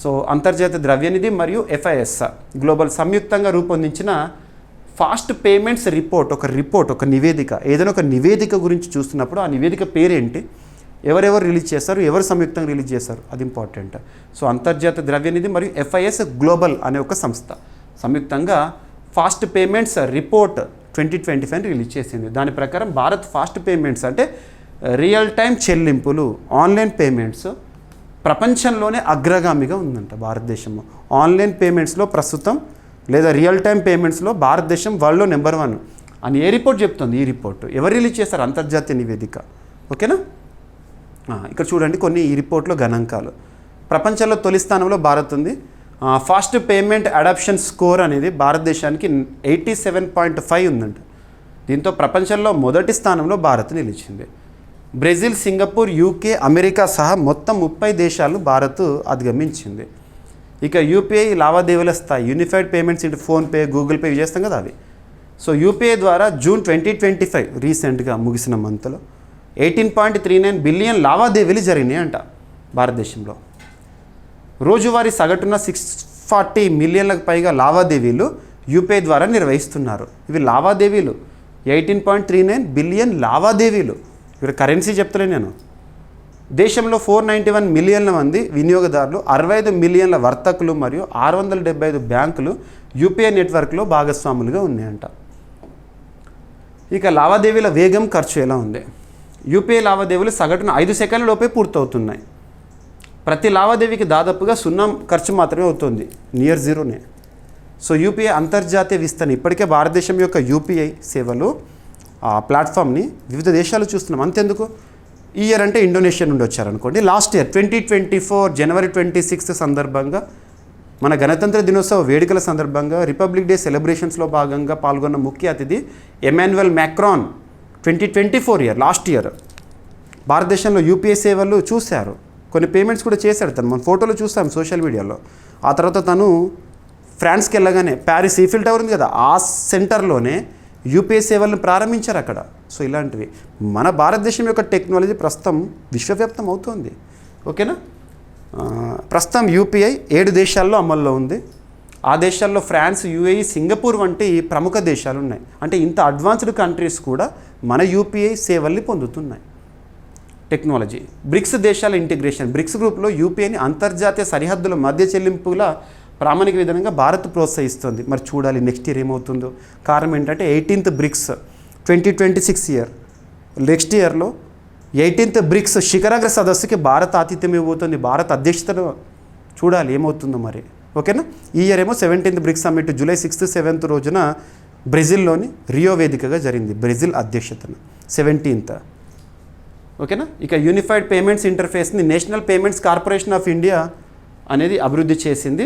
సో అంతర్జాతీయ ద్రవ్యనిధి మరియు ఎఫ్ఐఎస్ గ్లోబల్ సంయుక్తంగా రూపొందించిన ఫాస్ట్ పేమెంట్స్ రిపోర్ట్, ఒక నివేదిక. ఏదైనా ఒక నివేదిక గురించి చూస్తున్నప్పుడు ఆ నివేదిక పేరేంటి, ఎవరెవరు రిలీజ్ చేస్తారు, ఎవరు సంయుక్తంగా రిలీజ్ చేస్తారు, అది ఇంపార్టెంట్. సో అంతర్జాతీయ ద్రవ్యనిధి మరియు ఎఫ్ఐఎస్ గ్లోబల్ అనే ఒక సంస్థ సంయుక్తంగా ఫాస్ట్ పేమెంట్స్ రిపోర్ట్ 2025 రిలీజ్ చేసింది. దాని ప్రకారం భారత్ ఫాస్ట్ పేమెంట్స్ అంటే రియల్ టైం చెల్లింపులు, ఆన్లైన్ పేమెంట్స్ ప్రపంచంలోనే అగ్రగామిగా ఉందంట భారతదేశం. ఆన్లైన్ పేమెంట్స్లో ప్రస్తుతం లేదా రియల్ టైం పేమెంట్స్లో భారతదేశం వరల్డ్లో నెంబర్ 1 అని ఏ రిపోర్ట్ చెప్తుంది? ఈ రిపోర్ట్ ఎవరు రిలీజ్ చేస్తారు? అంతర్జాతీయ నివేదిక. ఓకేనా? ఇక్కడ చూడండి కొన్ని ఈ రిపోర్ట్లో గణాంకాలు. ప్రపంచంలో తొలి స్థానంలో భారత్ ఉంది. ఫాస్ట్ పేమెంట్ అడాప్షన్ స్కోర్ అనేది భారతదేశానికి 87.5 ఉందంట. దీంతో ప్రపంచంలో మొదటి స్థానంలో భారత్ నిలిచింది. బ్రెజిల్, సింగపూర్, యూకే, అమెరికా సహా మొత్తం 30 దేశాలు భారత్ అధిగమించింది. ఇక యూపీఐ లావాదేవీల స్థాయి, యూనిఫైడ్ పేమెంట్స్ ఇంటి ఫోన్పే, గూగుల్ పే చేస్తాం కదా అవి. సో యూపీఐ ద్వారా జూన్ 2025 రీసెంట్గా ముగిసిన మంత్లో 18.39 బిలియన్ లావాదేవీలు జరిగినాయి అంట భారతదేశంలో. రోజువారీ సగటున 640 మిలియన్లకు పైగా లావాదేవీలు యూపీఐ ద్వారా నిర్వహిస్తున్నారు. ఇవి లావాదేవీలు 18.39 బిలియన్ లావాదేవీలు. ఇక్కడ కరెన్సీ చెప్తలే నేను. దేశంలో 491 మిలియన్ల మంది వినియోగదారులు, 65 మిలియన్ల వర్తకులు మరియు 675 బ్యాంకులు యూపీఐ నెట్వర్క్లో భాగస్వాములుగా ఉన్నాయంట. ఇక లావాదేవీల వేగం, ఖర్చు ఎలా ఉంది? యూపీఐ లావాదేవీలు సగటున 5 సెకండ్ల లోపే పూర్తవుతున్నాయి. ప్రతి లావాదేవీకి దాదాపుగా 0 ఖర్చు మాత్రమే అవుతుంది, నియర్ జీరోనే. సో యూపీఐ అంతర్జాతీయ విస్తరణ. ఇప్పటికే భారతదేశం యొక్క యూపీఐ సేవలు ఆ ప్లాట్ఫామ్ని వివిధ దేశాలు చూస్తున్నాం. అంతెందుకు, ఈ ఇయర్ అంటే ఇండోనేషియా నుండి వచ్చారనుకోండి. లాస్ట్ ఇయర్ 2024 జనవరి 26 సందర్భంగా మన గణతంత్ర దినోత్సవ వేడుకల సందర్భంగా రిపబ్లిక్ డే సెలబ్రేషన్స్లో భాగంగా పాల్గొన్న ముఖ్య అతిథి Emmanuel Macron 2024 year last year భారతదేశంలో యూపీఐ సేవలు చూశారు. కొన్ని పేమెంట్స్ కూడా చేశాడు తను. మన ఫోటోలో చూస్తాం సోషల్ మీడియాలో. ఆ తర్వాత తను ఫ్రాన్స్కి వెళ్ళగానే ప్యారిస్ ఈఫిల్ టవర్ ఉంది కదా, ఆ సెంటర్లోనే యూపీఐ సేవలను ప్రారంభించారు అక్కడ. సో ఇలాంటివి మన భారతదేశం యొక్క టెక్నాలజీ ప్రస్తుతం విశ్వవ్యాప్తం అవుతుంది. ఓకేనా? ప్రస్తుతం యూపీఐ 7 దేశాల్లో అమల్లో ఉంది. ఆ దేశాల్లో ఫ్రాన్స్, యూఏఈ, సింగపూర్ వంటి ప్రముఖ దేశాలు ఉన్నాయి. అంటే ఇంత అడ్వాన్స్డ్ కంట్రీస్ కూడా మన యూపీఐ సేవల్ని పొందుతున్నాయి. టెక్నాలజీ. బ్రిక్స్ దేశాల ఇంటిగ్రేషన్. బ్రిక్స్ గ్రూప్లో యూపీఐని అంతర్జాతీయ సరిహద్దుల మధ్య చెల్లింపుల ప్రామాణిక విధానంగా భారత్ ప్రోత్సహిస్తుంది. మరి చూడాలి నెక్స్ట్ ఇయర్ ఏమవుతుందో. కారణం ఏంటంటే 18th బ్రిక్స్ 2026 ఇయర్, నెక్స్ట్ ఇయర్లో 18th బ్రిక్స్ శిఖరాగ్ర సదస్సుకి భారత్ ఆతిథ్యం ఇవ్వబోతుంది. భారత్ అధ్యక్షతను చూడాలి ఏమవుతుందో మరి. ఓకేనా? ఈ ఇయర్ ఏమో 17th bricks summit July 6th 7th రోజున బ్రెజిల్లోని రియో వేదికగా జరిగింది. బ్రెజిల్ అధ్యక్షతను 17th. ఓకేనా? ఇక యూనిఫైడ్ పేమెంట్స్ ఇంటర్ఫేస్ని National Payments Corporation of India అనేది అభివృద్ధి చేసింది.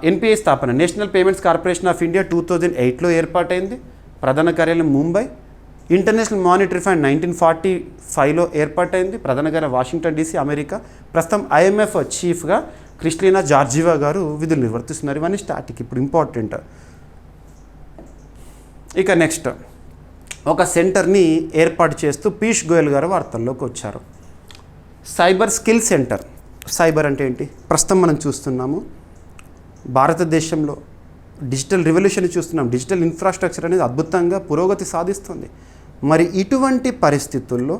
ఎన్పిఐ స్థాపన. National Payments Corporation of India 2008లో ఏర్పాటైంది. ప్రధాన కార్యాలయం ముంబై. ఇంటర్నేషనల్ మానిటరీ ఫండ్ 1945లో ఏర్పాటైంది. ప్రధాన కార్యాలయం వాషింగ్టన్ డీసీ, అమెరికా. ప్రస్తుతం ఐఎంఎఫ్ చీఫ్గా క్రిస్టినా జార్జివా గారు విధులు నిర్వర్తిస్తున్నారు. ఇవన్నీ స్టార్టింగ్, ఇప్పుడు ఇంపార్టెంట్. ఇక నెక్స్ట్ ఒక సెంటర్ని ఏర్పాటు చేస్తూ పీయూష్ గోయల్ గారు వార్తల్లోకి వచ్చారు. Cyber skill centre. సైబర్ అంటే ఏంటి? ప్రస్తుతం మనం చూస్తున్నాము భారతదేశంలో డిజిటల్ రెవల్యూషన్ చూస్తున్నాం. డిజిటల్ ఇన్ఫ్రాస్ట్రక్చర్ అనేది అద్భుతంగా పురోగతి సాధిస్తుంది. మరి ఇటువంటి పరిస్థితుల్లో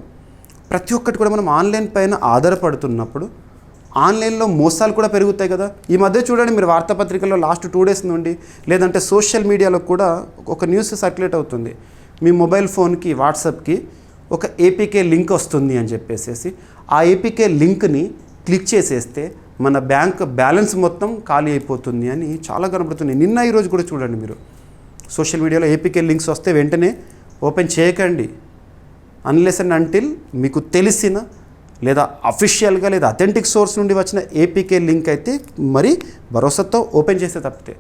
ప్రతి ఒక్కటి కూడా మనం ఆన్లైన్ పైన ఆధారపడుతున్నప్పుడు ఆన్లైన్లో మోసాలు కూడా పెరుగుతాయి కదా. ఈ మధ్య చూడండి, మీరు వార్తాపత్రికల్లో లాస్ట్ 2 days నుండి లేదంటే సోషల్ మీడియాలో కూడా ఒక న్యూస్ సర్క్యులేట్ అవుతుంది. మీ మొబైల్ ఫోన్కి వాట్సాప్కి ఒక ఏపీకే లింక్ వస్తుంది అని చెప్పేసి ఆ ఏపీకే లింక్ని క్లిక్ చేసేస్తే మన బ్యాంక్ బ్యాలెన్స్ మొత్తం ఖాళీ అయిపోతుంది అని చాలా కనబడుతుంది. నిన్న ఈరోజు కూడా చూడండి, మీరు సోషల్ మీడియాలో ఏపీకే లింక్స్ వస్తే వెంటనే ఓపెన్ చేయకండి. అన్లెస్ అండ్ అంటిల్ మీకు తెలిసిన లేదా అఫీషియల్గా లేదా అథెంటిక్ సోర్స్ నుండి వచ్చిన ఏపీకే లింక్ అయితే మరి భరోసాతో ఓపెన్ చేస్తే తప్పితే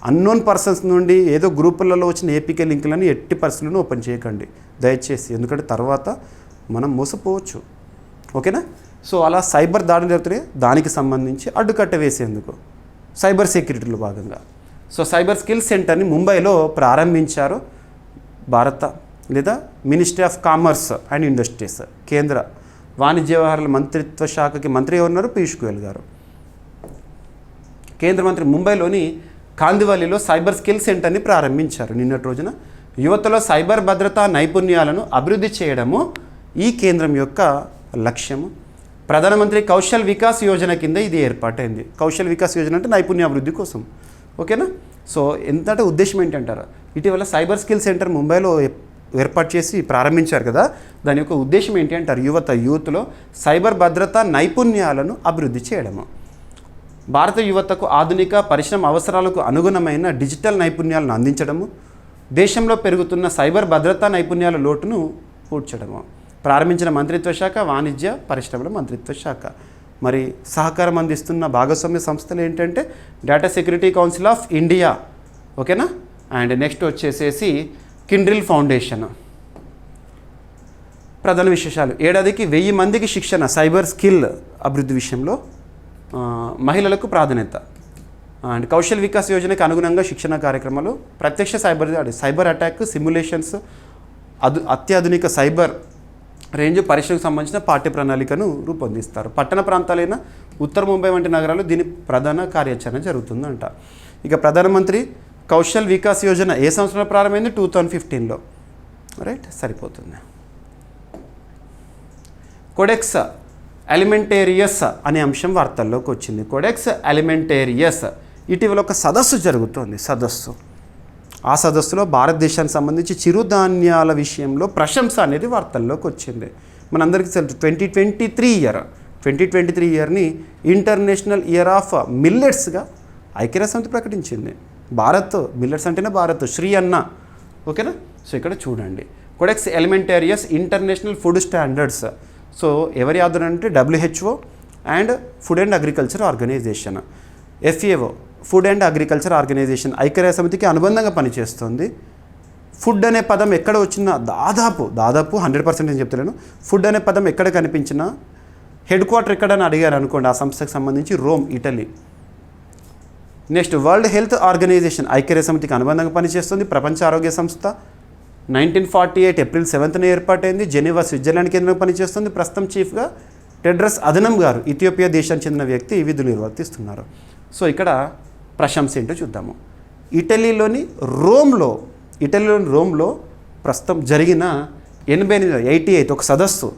అన్నోన్ పర్సన్స్ నుండి ఏదో గ్రూపులలో వచ్చిన ఏపీకే లింకులను ఎట్టి పరిస్థితులను ఓపెన్ చేయకండి దయచేసి. ఎందుకంటే తర్వాత మనం మోసపోవచ్చు. ఓకేనా? సో అలా సైబర్ దాడులు జరుగుతున్నాయి, దానికి సంబంధించి అడ్డుకట్ట వేసేందుకు సైబర్ సెక్యూరిటీలో భాగంగా సో సైబర్ స్కిల్ సెంటర్ని ముంబైలో ప్రారంభించారు. భారత లేదా ministry of commerce and industries, కేంద్ర వాణిజ్య వ్యవహారాల మంత్రిత్వ శాఖకి మంత్రి ఉన్నారు పీయూష్ గోయల్ గారు. కేంద్ర మంత్రి ముంబైలోని కాందివలిలో సైబర్ స్కిల్ సెంటర్ని ప్రారంభించారు నిన్నటి రోజున. యువతలో సైబర్ భద్రతా నైపుణ్యాలను అభివృద్ధి చేయడము ఈ కేంద్రం యొక్క లక్ష్యము. ప్రధానమంత్రి కౌశల్ వికాస్ యోజన కింద ఇది ఏర్పాటైంది. కౌశల్ వికాస్ యోజన అంటే నైపుణ్యాభివృద్ధి కోసం. ఓకేనా? సో ఎంతటే ఉద్దేశం ఏంటంటారా? ఇటీవల సైబర్ స్కిల్ సెంటర్ ముంబైలో ఏర్పాటు చేసి ప్రారంభించారు కదా, దాని యొక్క ఉద్దేశం ఏంటి అంటారు? యూత్లో సైబర్ భద్రతా నైపుణ్యాలను అభివృద్ధి చేయడము. భారత యువతకు ఆధునిక పరిశ్రమ అవసరాలకు అనుగుణమైన డిజిటల్ నైపుణ్యాలను అందించడము, దేశంలో పెరుగుతున్న సైబర్ భద్రతా నైపుణ్యాల లోటును పూడ్చడము. ప్రారంభించిన మంత్రిత్వ శాఖ వాణిజ్య పరిశ్రమల మంత్రిత్వ శాఖ. మరి సహకారం అందిస్తున్న భాగస్వామ్య సంస్థలు ఏంటంటే data security council of India. ఓకేనా? అండ్ నెక్స్ట్ వచ్చేసేసి కిండ్రిల్ ఫౌండేషన్. ప్రధాన విశేషాలు: ఏడాదికి 1000 మందికి శిక్షణ. సైబర్ స్కిల్ అభివృద్ధి విషయంలో మహిళలకు ప్రాధాన్యత. అండ్ కౌశల్ వికాస్ యోజనకు అనుగుణంగా శిక్షణ కార్యక్రమాలు, ప్రత్యక్ష సైబర్ అటాక్ సిమ్యులేషన్స్, అత్యాధునిక సైబర్ రేంజ్ పరిశ్రమకు సంబంధించిన పాఠ్య ప్రణాళికను రూపొందిస్తారు. పట్టణ ప్రాంతాలైన ఉత్తర ముంబై వంటి నగరాలు దీని ప్రధాన కార్యాచరణ జరుగుతుందంట. ఇక ప్రధానమంత్రి కౌశల్ వికాస్ యోజన ఏ సంవత్సరంలో ప్రారంభమైంది? 2015లో. రైట్, సరిపోతుంది. కోడెక్స్ అలిమెంటేరియస్ అనే అంశం వార్తల్లోకి వచ్చింది. కోడెక్స్ అలిమెంటేరియస్ ఇటీవల ఒక సదస్సు జరుగుతోంది. ఆ సదస్సులో భారతదేశానికి సంబంధించి చిరుధాన్యాల విషయంలో ప్రశంస అనేది వార్తల్లోకి వచ్చింది. మనందరికీ తెలుసు 2023 ఇయర్ని ఇంటర్నేషనల్ ఇయర్ ఆఫ్ మిల్లెట్స్గా ఐక్యరాజ్య సమితి ప్రకటించింది. భారత్, మిల్లెట్స్ అంటేనే భారత్, శ్రీ అన్న. ఓకేనా? సో ఇక్కడ చూడండి, Codex Alimentarius international food standards. So ఎవరి ఆధ్వర్యంలో అంటే WHO and food and agriculture organization, FAO food and agriculture organization ఐక్యరాజ్య సమితికి అనుబంధంగా పనిచేస్తుంది. ఫుడ్ అనే పదం ఎక్కడ వచ్చినా దాదాపు 100% నేను చెప్తున్నాను. ఫుడ్ అనే పదం ఎక్కడ కనిపించినా హెడ్ క్వార్టర్ ఎక్కడని అడిగారు అనుకోండి, ఆ సంస్థకు సంబంధించి Rome, Italy. Next World Health Organization ఐక్యరాజ్య సమితికి అనుబంధంగా పనిచేస్తుంది. ప్రపంచ ఆరోగ్య సంస్థ 1948 ఏప్రిల్ 7న ఏర్పాటైంది. జెనీవా, స్విట్జర్లాండ్ కేంద్రంగా పనిచేస్తుంది. ప్రస్తుతం చీఫ్గా టెడ్రస్ అదనం గారు, ఇథియోపియా దేశానికి చెందిన వ్యక్తి, ఈ విధులు నిర్వర్తిస్తున్నారు. సో ఇక్కడ ప్రశంస ఏంటో చూద్దాము. ఇటలీలోని రోమ్లో ప్రస్తుతం జరిగిన 88th ఒక సదస్సు,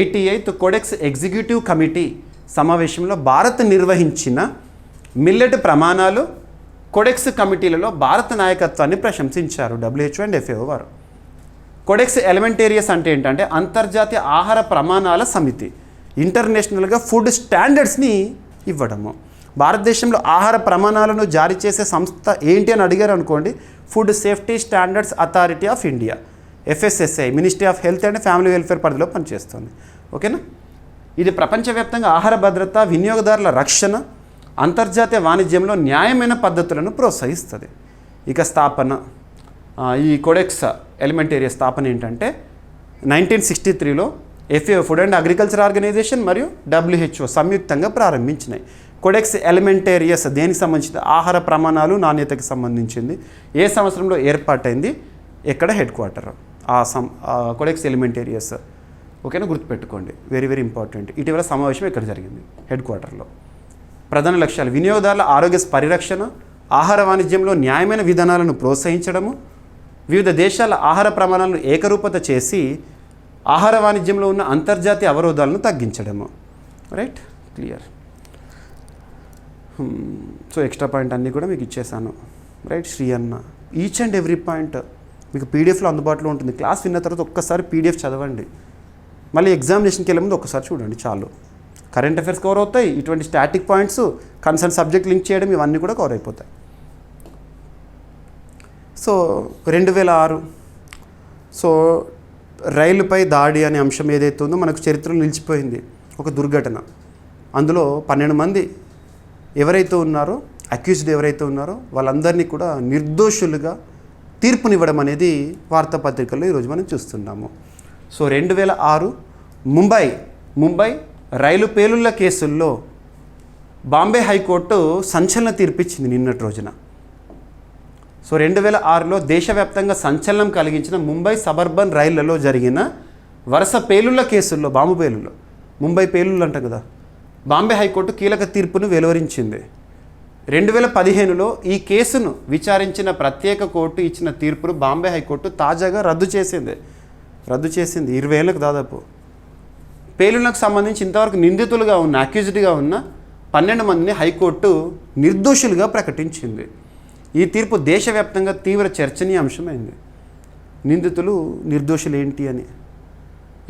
88th కోడెక్స్ ఎగ్జిక్యూటివ్ కమిటీ సమావేశంలో భారత్ నిర్వహించిన మిల్లెట్ ప్రమాణాలు, కోడెక్స్ కమిటీలలో భారత నాయకత్వాన్ని ప్రశంసించారు WHO అండ్ FAO వారు. కోడెక్స్ అలిమెంటేరియస్ అంటే ఏంటంటే అంతర్జాతీయ ఆహార ప్రమాణాల సమితి, ఇంటర్నేషనల్గా ఫుడ్ స్టాండర్డ్స్ని ఇవ్వడము. భారతదేశంలో ఆహార ప్రమాణాలను జారీ చేసే సంస్థ ఏంటి అని అడిగారు అనుకోండి, food safety standards authority of India, FSSAI, ministry of health and family welfare పరిధిలో పనిచేస్తుంది. ఓకేనా? ఇది ప్రపంచవ్యాప్తంగా ఆహార భద్రత, వినియోగదారుల రక్షణ, అంతర్జాతీయ వాణిజ్యంలో న్యాయమైన పద్ధతులను ప్రోత్సహిస్తుంది. ఇక స్థాపన, ఈ కోడెక్స్ అలిమెంటేరియస్ స్థాపన ఏంటంటే 1963లో FAO food and agriculture Organization మరియు WHO సంయుక్తంగా ప్రారంభించినాయి. కోడెక్స్ అలిమెంటేరియస్ దేనికి సంబంధించింది? ఆహార ప్రమాణాలు, నాణ్యతకి సంబంధించింది. ఏ సంవత్సరంలో ఏర్పాటైంది? ఎక్కడ హెడ్ క్వార్టర్? Codex Alimentarius. ఓకేనా, గుర్తుపెట్టుకోండి, వెరీ వెరీ ఇంపార్టెంట్. ఇటీవల సమావేశం ఇక్కడ జరిగింది హెడ్ క్వార్టర్లో. ప్రధాన లక్ష్యాలు: వినియోగదారుల ఆరోగ్య పరిరక్షణ, ఆహార వాణిజ్యంలో న్యాయమైన విధానాలను ప్రోత్సహించడము, వివిధ దేశాల ఆహార ప్రమాణాలను ఏకరూపత చేసి ఆహార వాణిజ్యంలో ఉన్న అంతర్జాతీయ అవరోధాలను తగ్గించడము. Right, clear. So extra point అన్నీ కూడా మీకు ఇచ్చేసాను. రైట్, శ్రీ అన్న ఈచ్ అండ్ ఎవ్రీ పాయింట్ మీకు పీడిఎఫ్లో అందుబాటులో ఉంటుంది. క్లాస్ విన్న తర్వాత ఒక్కసారి పీడిఎఫ్ చదవండి, మళ్ళీ ఎగ్జామినేషన్కి వెళ్ళే ముందు ఒక్కసారి చూడండి చాలు. కరెంట్ అఫైర్స్ కవర్ అవుతాయి, ఇటువంటి static points, concern subject link చేయడం, ఇవన్నీ కూడా కవర్ అయిపోతాయి. సో 2006 సో రైలుపై దాడి అనే అంశం ఏదైతే ఉందో మనకు చరిత్రలో నిలిచిపోయింది. ఒక దుర్ఘటన, అందులో 12 మంది ఎవరైతే ఉన్నారో, అక్యూజ్డ్ ఎవరైతే ఉన్నారో వాళ్ళందరినీ కూడా నిర్దోషులుగా తీర్పునివ్వడం అనేది వార్తాపత్రికల్లో ఈరోజు మనం చూస్తున్నాము. సో 2006 ముంబై రైలు పేలుళ్ల కేసుల్లో బాంబే హైకోర్టు సంచలన తీర్పిచ్చింది నిన్నటి రోజున. సో 2006లో దేశవ్యాప్తంగా సంచలనం కలిగించిన ముంబై సబర్బన్ రైళ్లలో జరిగిన వరుస పేలుళ్ల కేసుల్లో, బాంబు పేలుళ్ళు, ముంబై పేలుళ్ళు అంట కదా, బాంబే హైకోర్టు కీలక తీర్పును వెలువరించింది. 2015లో ఈ కేసును విచారించిన ప్రత్యేక కోర్టు ఇచ్చిన తీర్పును బాంబే హైకోర్టు తాజాగా రద్దు చేసింది. 20 ఏళ్ళకు దాదాపు. పేలుళ్లకు సంబంధించి ఇంతవరకు నిందితులుగా ఉన్న, అక్యూజ్డ్గా ఉన్న 12 మందిని హైకోర్టు నిర్దోషులుగా ప్రకటించింది. ఈ తీర్పు దేశవ్యాప్తంగా తీవ్ర చర్చనీయాంశమైంది. నిందితులు, నిర్దోషులు ఏంటి అని.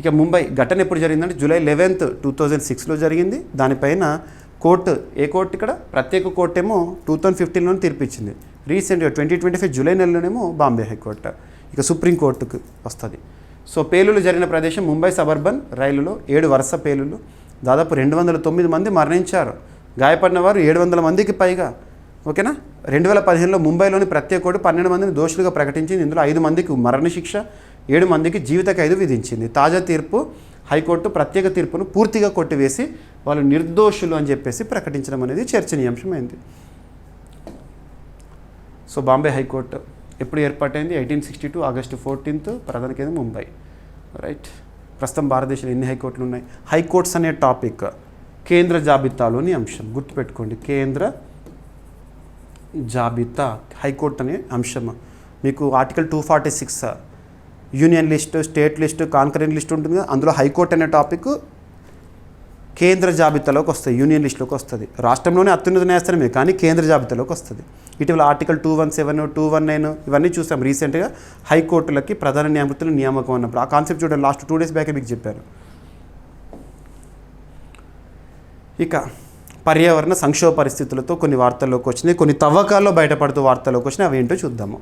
ఇక ముంబై ఘటన ఎప్పుడు జరిగిందంటే July 11, 2006లో జరిగింది. దానిపైన కోర్టు, ఏ కోర్టు ఇక్కడ, ప్రత్యేక కోర్టు ఏమో 2015లోనే తీర్పిచ్చింది. రీసెంట్గా 2025 జూలై నెలలోనేమో బాంబే హైకోర్టు, ఇక సుప్రీంకోర్టుకు వస్తుంది. సో పేలుళ్ళు జరిగిన ప్రదేశం ముంబై సబర్బన్ రైలులో 7 వరుస పేలుళ్ళు, దాదాపు 209 మంది మరణించారు, గాయపడిన వారు 700 మందికి పైగా. ఓకేనా. 2015లో ముంబైలోని ప్రత్యేక కోర్టు 12 మందిని దోషులుగా ప్రకటించింది. ఇందులో 5 మందికి మరణశిక్ష, 7 మందికి జీవిత ఖైదు విధించింది. తాజా తీర్పు హైకోర్టు ప్రత్యేక తీర్పును పూర్తిగా కొట్టివేసి వాళ్ళు నిర్దోషులు అని చెప్పేసి ప్రకటించడం అనేది చర్చనీయాంశమైంది. సో బాంబే హైకోర్టు ఎప్పుడు ఏర్పాటైంది? 1862 ఆగస్టు 14th. ప్రధాన కేంద్రం ముంబై. రైట్. ప్రస్తుతం భారతదేశంలో ఎన్ని హైకోర్టులు ఉన్నాయి? హైకోర్ట్స్ అనే టాపిక్ కేంద్ర జాబితాలోని అంశం, గుర్తుపెట్టుకోండి. కేంద్ర జాబితా, హైకోర్టు అనే అంశం. మీకు article 246 union list, state list, concurrent list ఉంటుంది కదా, అందులో హైకోర్టు అనే టాపిక్ కేంద్ర జాబితాలోకి వస్తుంది, యూనియన్ లిస్టులోకి వస్తుంది. రాష్ట్రంలోనే అత్యున్నత న్యాయస్థానమే కానీ కేంద్ర జాబితాలోకి వస్తుంది. ఇటీవల ఆర్టికల్ 217, 219 ఇవన్నీ చూసాం రీసెంట్గా. హైకోర్టులకి ప్రధాన న్యాయమూర్తులు నియామకం అన్నప్పుడు ఆ కాన్సెప్ట్ చూడండి, లాస్ట్ 2 days బ్యాకే మీకు చెప్పాను. ఇక పర్యావరణ సంక్షోభ పరిస్థితులతో కొన్ని వార్తల్లోకి వచ్చినాయి, కొన్ని తవ్వకాల్లో బయటపడుతూ వార్తల్లోకి వచ్చినాయి, అవి ఏంటో చూద్దాము.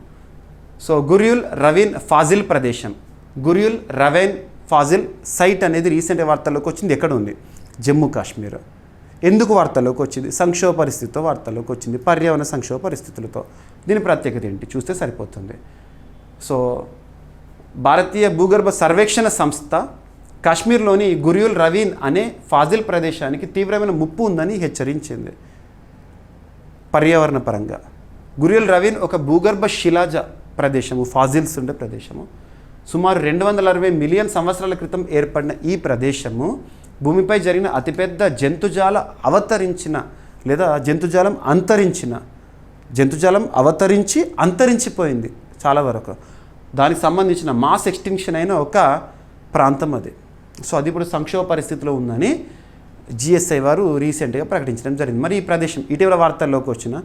సో గుర్యుల్ రవీన్ ఫాజిల్ ప్రదేశం, గుర్యుల్ రవీన్ ఫాజిల్ సైట్ అనేది రీసెంట్ వార్తల్లోకి వచ్చింది. ఎక్కడ ఉంది? జమ్మూ కాశ్మీర్. ఎందుకు వార్తల్లోకి వచ్చింది? సంక్షోభ పరిస్థితితో వార్తల్లోకి వచ్చింది, పర్యావరణ సంక్షోభ పరిస్థితులతో. దీని ప్రత్యేకత ఏంటి చూస్తే సరిపోతుంది. సో భారతీయ భూగర్భ సర్వేక్షణ సంస్థ కాశ్మీర్లోని గుర్యుల్ రవీన్ అనే ఫాజిల్ ప్రదేశానికి తీవ్రమైన ముప్పు ఉందని హెచ్చరించింది. పర్యావరణ పరంగా గుర్యుల్ రవీన్ ఒక భూగర్భ శిలాజ ప్రదేశము, ఫాజిల్స్ ఉండే ప్రదేశము. సుమారు 260 మిలియన్ సంవత్సరాల క్రితం ఏర్పడిన ఈ ప్రదేశము భూమిపై జరిగిన అతిపెద్ద జంతుజాలం అవతరించి అంతరించిపోయింది చాలా వరకు. దానికి సంబంధించిన మాస్ ఎక్స్టింక్షన్ అయిన ఒక ప్రాంతం అది. సో అది ఇప్పుడు సంక్షోభ పరిస్థితిలో ఉందని జిఎస్ఐ వారు రీసెంట్గా ప్రకటించడం జరిగింది. మరి ఈ ప్రదేశం ఇటీవల వార్తల్లోకి వచ్చిన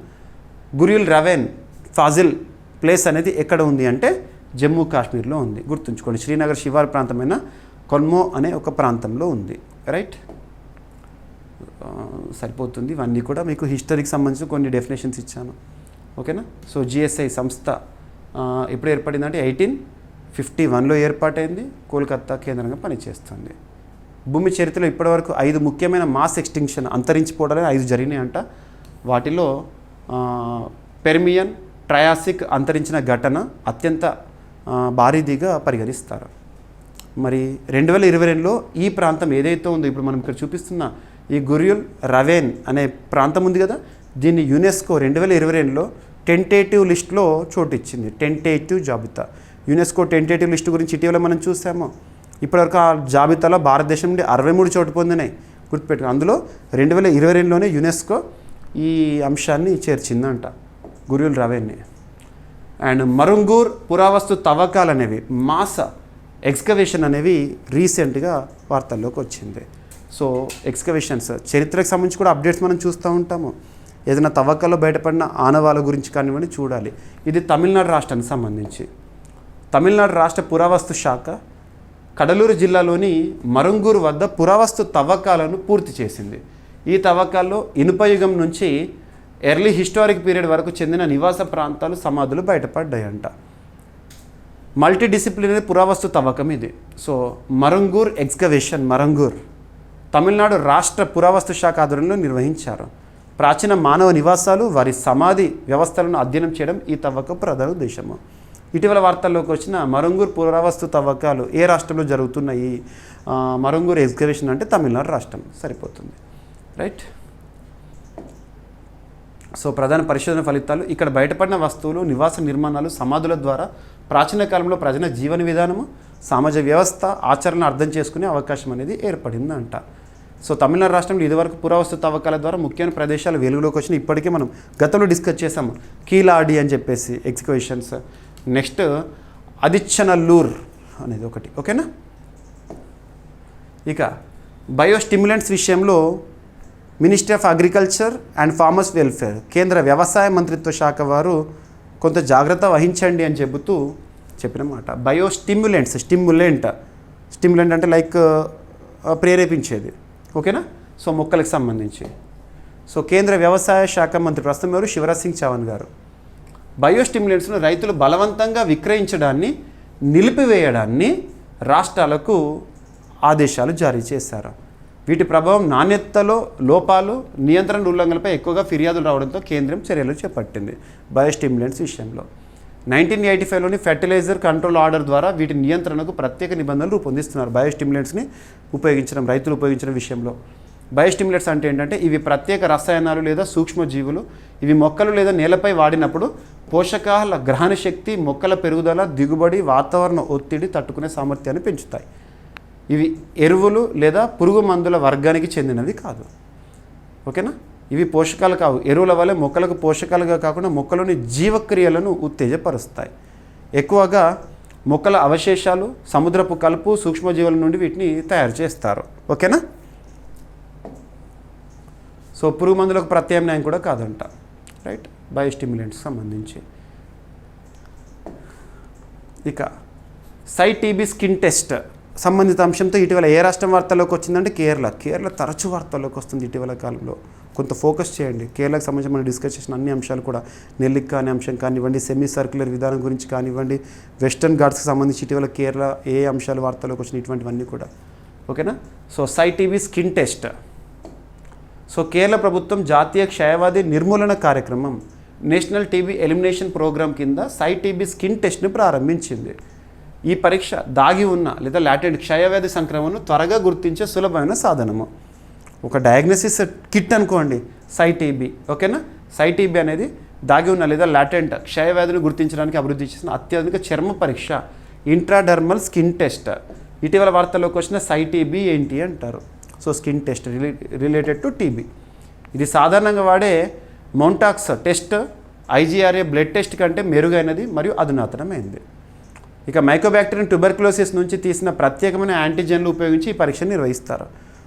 గుర్యుల్ రవీన్ ఫాజిల్ ప్లేస్ అనేది ఎక్కడ ఉంది అంటే జమ్మూ కాశ్మీర్లో ఉంది. గుర్తుంచుకోండి, శ్రీనగర్ శివారు ప్రాంతమైన కొల్మో అనే ఒక ప్రాంతంలో ఉంది. రైట్, సరిపోతుంది. ఇవన్నీ కూడా మీకు హిస్టరీకి సంబంధించి కొన్ని డెఫినేషన్స్ ఇచ్చాను. ఓకేనా. సో జిఎస్ఐ సంస్థ ఎప్పుడు ఏర్పడిందంటే 1851లో ఏర్పాటైంది, కోల్కతా కేంద్రంగా పనిచేస్తుంది. భూమి చరిత్రలో ఇప్పటివరకు 5 ముఖ్యమైన మాస్ ఎక్స్టింక్షన్, అంతరించిపోవడాలు 5 జరిగినాయంట. వాటిలో పెర్మియన్, ట్రయాసిక్ అంతరించిన ఘటన అత్యంత భారీదిగా పరిగణిస్తారు. మరి 2022లో ఈ ప్రాంతం ఏదైతే ఉందో ఇప్పుడు మనం ఇక్కడ చూపిస్తున్న ఈ గుర్యుల్ రవీన్ అనే ప్రాంతం ఉంది కదా, దీన్ని యునెస్కో 2022లో టెంటేటివ్ లిస్ట్లో చోటిచ్చింది. టెంటేటివ్ జాబితా యునెస్కో టెంటేటివ్ లిస్టు గురించి ఇటీవల మనం చూసాము. ఇప్పటివరకు ఆ జాబితాలో భారతదేశం నుండి 63 చోటు పొందినాయి. గుర్తుపెట్టుకుని అందులో 2022లోనే యునెస్కో ఈ అంశాన్ని చేర్చిందంట, గురియల్ రవేని. అండ్ మరుంగూర్ పురావస్తు తవ్వకాలు అనేవి, మాస ఎక్స్కవేషన్ అనేవి రీసెంట్గా వార్తల్లోకి వచ్చింది. సో ఎక్స్కవేషన్స్ చరిత్రకు సంబంధించి కూడా అప్డేట్స్ మనం చూస్తూ ఉంటాము. ఏదైనా తవ్వకాల్లో బయటపడిన ఆనవాళ్ళ గురించి కానివ్వండి చూడాలి. ఇది తమిళనాడు రాష్ట్రానికి సంబంధించి. తమిళనాడు రాష్ట్ర పురావస్తు శాఖ కడలూరు జిల్లాలోని మరుంగూరు వద్ద పురావస్తు తవ్వకాలను పూర్తి చేసింది. ఈ తవ్వకాల్లో ఇనుపయుగం నుంచి ఎర్లీ హిస్టారిక్ పీరియడ్ వరకు చెందిన నివాస ప్రాంతాలు, సమాధులు బయటపడ్డాయంట. మల్టీ డిసిప్లినరీ పురావస్తు తవ్వకం ఇది. సో మరుంగూర్ ఎక్స్కవేషన్, మరుంగూర్ తమిళనాడు రాష్ట్ర పురావస్తు శాఖ ఆధ్వర్యంలో నిర్వహించారు. ప్రాచీన మానవ నివాసాలు, వారి సమాధి వ్యవస్థలను అధ్యయనం చేయడం ఈ తవ్వకం ప్రధాన ఉద్దేశము. ఇటీవల వార్తల్లోకి వచ్చిన మరుంగూర్ పురావస్తు తవ్వకాలు ఏ రాష్ట్రంలో జరుగుతున్నాయి? మరుంగూర్ ఎక్స్కవేషన్ అంటే తమిళనాడు రాష్ట్రం సరిపోతుంది. రైట్. సో ప్రధాన పరిశోధన ఫలితాలు, ఇక్కడ బయటపడిన వస్తువులు, నివాస నిర్మాణాలు, సమాధుల ద్వారా ప్రాచీన కాలంలో ప్రజల జీవన విధానము, సమాజ వ్యవస్థ, ఆచరణను అర్థం చేసుకునే అవకాశం అనేది ఏర్పడిందంట. సో తమిళనాడు రాష్ట్రంలో ఇదివరకు పురావస్తు తవ్వకాల ద్వారా ముఖ్యమైన ప్రదేశాలు వెలుగులోకి వచ్చినాయి. ఇప్పటికే మనం గతంలో డిస్కస్ చేసాము, కీలాడి అని చెప్పేసి ఎక్స్కవేషన్స్. నెక్స్ట్ అదిచ్చనల్లూర్ అనేది ఒకటి. ఓకేనా. ఇక బయోస్టిమ్యులెంట్స్ విషయంలో ministry of agriculture and farmers welfare, కేంద్ర వ్యవసాయ మంత్రిత్వ శాఖ వారు కొంత జాగ్రత్త వహించండి అని చెబుతూ చెప్పినమాట. బయోస్టిమ్యులెంట్స్, స్టిమ్యులెంట్ అంటే లైక్ ప్రేరేపించేది. ఓకేనా. సో మొక్కలకు సంబంధించి. సో కేంద్ర వ్యవసాయ శాఖ మంత్రి ప్రస్తుతం ఎవరు? శివరాజ్ సింగ్ చౌహాన్ గారు. బయోస్టిమ్యులెంట్స్ను రైతులు బలవంతంగా విక్రయించడాన్ని నిలిపివేయడాన్ని రాష్ట్రాలకు ఆదేశాలు జారీ చేశారు. వీటి ప్రభావం నాణ్యతలో లోపాలు, నియంత్రణ ఉల్లంఘనలపై ఎక్కువగా ఫిర్యాదులు రావడంతో కేంద్రం చర్యలు చేపట్టింది బయోస్టిమ్యులెంట్స్ విషయంలో. 1985లోని ఫెర్టిలైజర్ కంట్రోల్ ఆర్డర్ ద్వారా వీటి నియంత్రణకు ప్రత్యేక నిబంధనలు రూపొందిస్తున్నారు. బయోస్టిమ్యులెంట్స్ని ఉపయోగించడం, రైతులు ఉపయోగించడం విషయంలో. బయోస్టిమ్యులెంట్స్ అంటే ఏంటంటే ఇవి ప్రత్యేక రసాయనాలు లేదా సూక్ష్మజీవులు. ఇవి మొక్కలు లేదా నేలపై వాడినప్పుడు పోషకాల గ్రహణ శక్తి, మొక్కల పెరుగుదల, దిగుబడి, వాతావరణ ఒత్తిడి తట్టుకునే సామర్థ్యాన్ని పెంచుతాయి. ఇవి ఎరువులు లేదా పురుగు మందుల వర్గానికి చెందినవి కాదు. ఓకేనా. ఇవి పోషకాలు కావు. ఎరువుల వల్ల మొక్కలకు పోషకాలుగా కాకుండా మొక్కలోని జీవక్రియలను ఉత్తేజపరుస్తాయి. ఎక్కువగా మొక్కల అవశేషాలు, సముద్రపు కలుపు, సూక్ష్మజీవుల నుండి వీటిని తయారు చేస్తారు. ఓకేనా. సో పురుగు మందులకు ప్రత్యామ్నాయం కూడా కాదంట. రైట్. బయోస్టిమ్యులెంట్స్ సంబంధించి. ఇక సైటీబీ స్కిన్ టెస్ట్ సంబంధిత అంశంతో ఇటీవల ఏ రాష్ట్రం వార్తల్లోకి వచ్చిందంటే కేరళ తరచూ వార్తల్లోకి వస్తుంది ఇటీవల కాలంలో. కొంత ఫోకస్ చేయండి. కేరళకు సంబంధించి మనం డిస్కస్ చేసిన అన్ని అంశాలు కూడా, నెల్లిక్క అనే అంశం కానివ్వండి, సెమీ సర్క్యులర్ విధానం గురించి కానివ్వండి, వెస్టర్న్ ఘాట్స్కి సంబంధించి ఇటీవల కేరళ ఏ అంశాలు వార్తల్లోకి వచ్చిన ఇటువంటివన్నీ కూడా. ఓకేనా. So CyTB skin test. So Kerala ప్రభుత్వం జాతీయ క్షయవ్యాధి నిర్మూలన కార్యక్రమం నేషనల్ టీబీ ఎలిమినేషన్ ప్రోగ్రాం కింద సైటీబీ స్కిన్ టెస్ట్ని ప్రారంభించింది. ఈ పరీక్ష దాగి ఉన్న లేదా లాటెంట్ క్షయవ్యాధి సంక్రమణను త్వరగా గుర్తించే సులభమైన సాధనము. ఒక డయాగ్నోసిస్ కిట్ అనుకోండి, సైటీబీ. ఓకేనా. సైటీబీ అనేది దాగి ఉన్న లేదా లాటెంట్ క్షయవ్యాధిని గుర్తించడానికి అభివృద్ధి చేసిన అత్యాధునిక చర్మ పరీక్ష, ఇంట్రాడర్మల్ స్కిన్ టెస్ట్. ఇటీవల వార్తల్లోకి వచ్చిన సైటీబీ ఏంటి అంటారు. So skin test related to TB. ఇది సాధారణంగా వాడే మౌంటాక్స్ టెస్ట్, ఐజీఆర్ఏ బ్లడ్ టెస్ట్ కంటే మెరుగైనది మరియు అధునాతనమైనది. ఇక మైకోబాక్టీరియం ట్యూబర్క్యులోసిస్ నుంచి తీసిన ప్రత్యేకమైన యాంటీజెన్లు ఉపయోగించి ఈ పరీక్షను నిర్వహిస్తారు.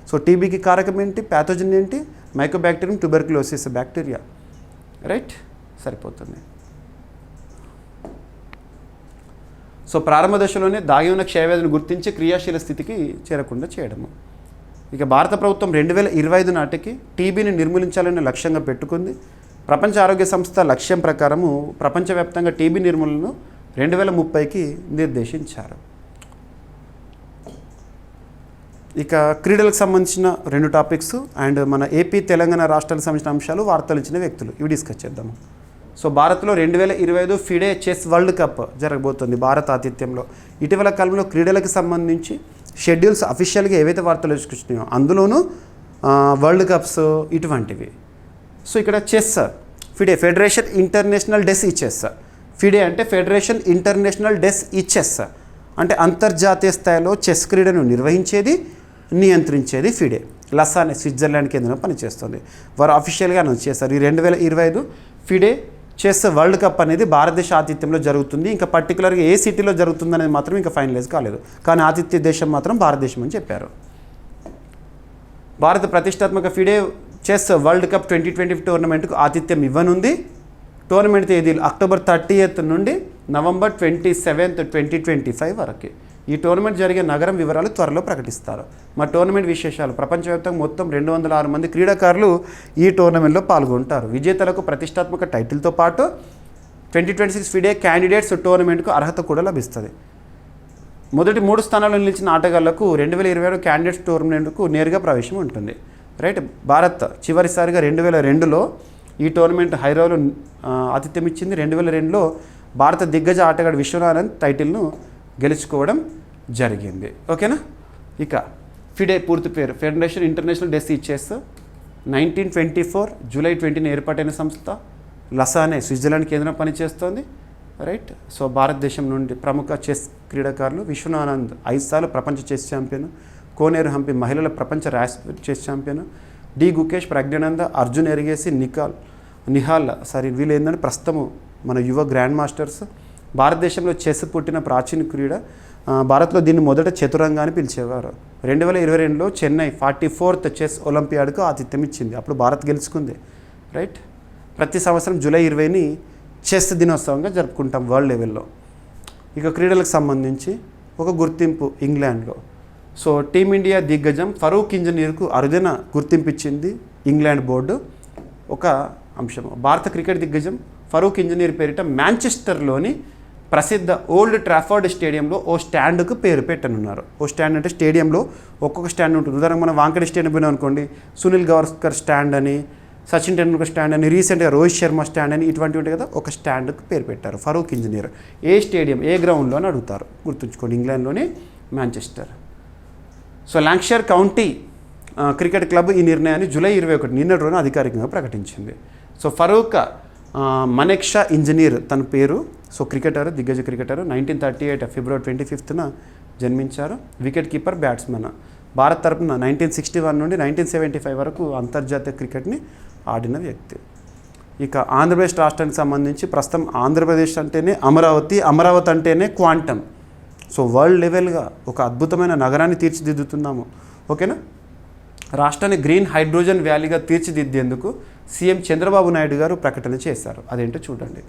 సో టీబీకి కారకం ఏంటి, ప్యాథోజన్ ఏంటి? Mycobacterium tuberculosis bacteria. రైట్. సరిపోతుంది. సో ప్రారంభ దశలోనే దాగి ఉన్న క్షయవ్యాధిని గుర్తించి క్రియాశీల స్థితికి చేరకుండా చేయడము. ఇక భారత ప్రభుత్వం 2025 నాటికి టీబీని నిర్మూలించాలని లక్ష్యంగా పెట్టుకుంది. ప్రపంచ ఆరోగ్య సంస్థ లక్ష్యం ప్రకారము ప్రపంచవ్యాప్తంగా టీబీ నిర్మూలనను 2030కి నిర్దేశించారు. ఇక క్రీడలకు సంబంధించిన 2 టాపిక్స్ అండ్ మన ఏపీ, తెలంగాణ రాష్ట్రాలకు సంబంధించిన అంశాలు, వార్తలు ఇచ్చిన వ్యక్తులు, ఇవి డిస్కస్ చేద్దాము. సో భారత్లో 2025 ఫిడే చెస్ వరల్డ్ కప్ జరగబోతుంది భారత ఆతిథ్యంలో. ఇటీవల కాలంలో క్రీడలకు సంబంధించి షెడ్యూల్స్ అఫీషియల్గా ఏవైతే వార్తలు వచ్చుకున్నాయో అందులోనూ వరల్డ్ కప్స్ ఇటువంటివి. సో ఇక్కడ chess FIDE, federation international des chess, FIDE అంటే ఫెడరేషన్ ఇంటర్నేషనల్ డెస్ ఈ చెస్, అంటే అంతర్జాతీయ స్థాయిలో చెస్ క్రీడను నిర్వహించేది, నియంత్రించేది ఫిడే. లసానే స్విట్జర్లాండ్ కేంద్రంలో పనిచేస్తుంది. వారు అఫీషియల్గా అనౌన్స్ చేస్తారు ఈ 2025 ఫిడే చెస్ వరల్డ్ కప్ అనేది భారతదేశ ఆతిథ్యంలో జరుగుతుంది. ఇంకా పర్టికులర్గా ఏ సిటీలో జరుగుతుంది అనేది మాత్రం ఇంకా ఫైనలైజ్ కాలేదు, కానీ ఆతిథ్య దేశం మాత్రం భారతదేశం అని చెప్పారు. భారత ప్రతిష్టాత్మక ఫిడే చెస్ వరల్డ్ కప్ 2020 టోర్నమెంట్కు ఆతిథ్యం ఇవ్వనుంది. టోర్నమెంట్ తేదీలు అక్టోబర్ 30 నుండి నవంబర్ 27, 2025 వరకు. ఈ టోర్నమెంట్ జరిగే నగరం వివరాలు త్వరలో ప్రకటిస్తారు. మా టోర్నమెంట్ విశేషాలు: ప్రపంచవ్యాప్తంగా మొత్తం 206 మంది క్రీడాకారులు ఈ టోర్నమెంట్లో పాల్గొంటారు. విజేతలకు ప్రతిష్టాత్మక టైటిల్తో పాటు 2026 ఫిడే క్యాండిడేట్స్ టోర్నమెంట్కు అర్హత కూడా లభిస్తుంది. మొదటి 3 స్థానాల్లో నిలిచిన ఆటగాళ్లకు 2026 క్యాండిడేట్స్ టోర్నమెంట్కు నేరుగా ప్రవేశం ఉంటుంది. రైట్. భారత్ చివరిసారిగా 2002లో ఈ టోర్నమెంట్ హైదరాబాద్లో ఆతిథ్యం ఇచ్చింది. 2002లో భారత దిగ్గజ ఆటగాడు విశ్వనాథన్ టైటిల్ను గెలుచుకోవడం జరిగింది. ఓకేనా. ఇక ఫిడే పూర్తి పేరు ఫెడరేషన్ ఇంటర్నేషనల్ డెస్ ఈ చెస్, 1924 జూలై 20 ఏర్పాటైన సంస్థ. లసానే స్విట్జర్లాండ్ కేంద్రం పనిచేస్తోంది. రైట్. సో భారతదేశం నుండి ప్రముఖ చెస్ క్రీడాకారులు: విశ్వనాథన్ 5 సార్లు ప్రపంచ చెస్ ఛాంపియన్, కోనేరు హంపి మహిళల ప్రపంచ ర్యాష్ chess champion, D Gukesh, Praggnanandhaa, Arjun Erigaisi, Nihal వీళ్ళు ఏంటంటే ప్రస్తుతము మన యువ గ్రాండ్ మాస్టర్స్. భారతదేశంలో చెస్ పుట్టిన ప్రాచీన క్రీడ. భారత్లో దీన్ని మొదట చతురంగా అని పిలిచేవారు. 2022లో చెన్నై 44th చెస్ ఒలింపియాడ్కు ఆతిథ్యం ఇచ్చింది. అప్పుడు భారత్ గెలుచుకుంది. రైట్. ప్రతి సంవత్సరం జూలై 20ని చెస్ దినోత్సవంగా జరుపుకుంటాం వరల్డ్ లెవెల్లో. ఇక క్రీడలకు సంబంధించి ఒక గుర్తింపు ఇంగ్లాండ్లో. సో టీమిండియా దిగ్గజం ఫరూక్ ఇంజనీర్కు అరుదైన గుర్తింపు ఇచ్చింది ఇంగ్లాండ్ బోర్డు. ఒక అంశం: భారత క్రికెట్ దిగ్గజం ఫరూక్ ఇంజనీర్ పేరిట మాంచెస్టర్లోని ప్రసిద్ధ ఓల్డ్ ట్రాఫర్డ్ స్టేడియంలో ఓ స్టాండ్కు పేరు పెట్టనున్నారు. ఓ స్టాండ్ అంటే స్టేడియంలో ఒక్కొక్క స్టాండ్ ఉంటుంది. ఉదాహరణకు మనం వాంకడే స్టేడియం పోయినా అనుకోండి, సునీల్ గవాస్కర్ స్టాండ్ అని, సచిన్ టెండూల్కర్ స్టాండ్ అని, రీసెంట్గా రోహిత్ శర్మ స్టాండ్ అని, ఇటువంటివి ఉంటాయి కదా. ఒక స్టాండ్కు పేరు పెట్టారు ఫరూక్ ఇంజనీర్. ఏ స్టేడియం, ఏ గ్రౌండ్లో అని అడుగుతారు, గుర్తుంచుకోండి. ఇంగ్లాండ్లోని Manchester. So Lancashire county cricket club ఈ నిర్ణయాన్ని జూలై 21 నిన్నటి రోజున అధికారికంగా ప్రకటించింది. సో ఫరూక్ మనెక్షా ఇంజనీర్ తన పేరు. సో క్రికెటర్, దిగ్గజ క్రికెటర్. 1938 ఫిబ్రవరి 25న జన్మించారు. Wicket keeper, batsmen. భారత్ తరపున 1961 నుండి 1975 వరకు అంతర్జాతీయ క్రికెట్ని ఆడిన వ్యక్తి. ఇక ఆంధ్రప్రదేశ్ రాష్ట్రానికి సంబంధించి ప్రస్తుతం ఆంధ్రప్రదేశ్ అంటేనే అమరావతి, అమరావతి అంటేనే క్వాంటమ్. సో వరల్డ్ లెవెల్గా ఒక అద్భుతమైన నగరాన్ని తీర్చిదిద్దుతున్నాము. ఓకేనా. రాష్ట్రాన్ని గ్రీన్ హైడ్రోజన్ వ్యాలీగా తీర్చిదిద్దేందుకు సీఎం చంద్రబాబు నాయుడు గారు ప్రకటన చేశారు. అదేంటో చూడండి.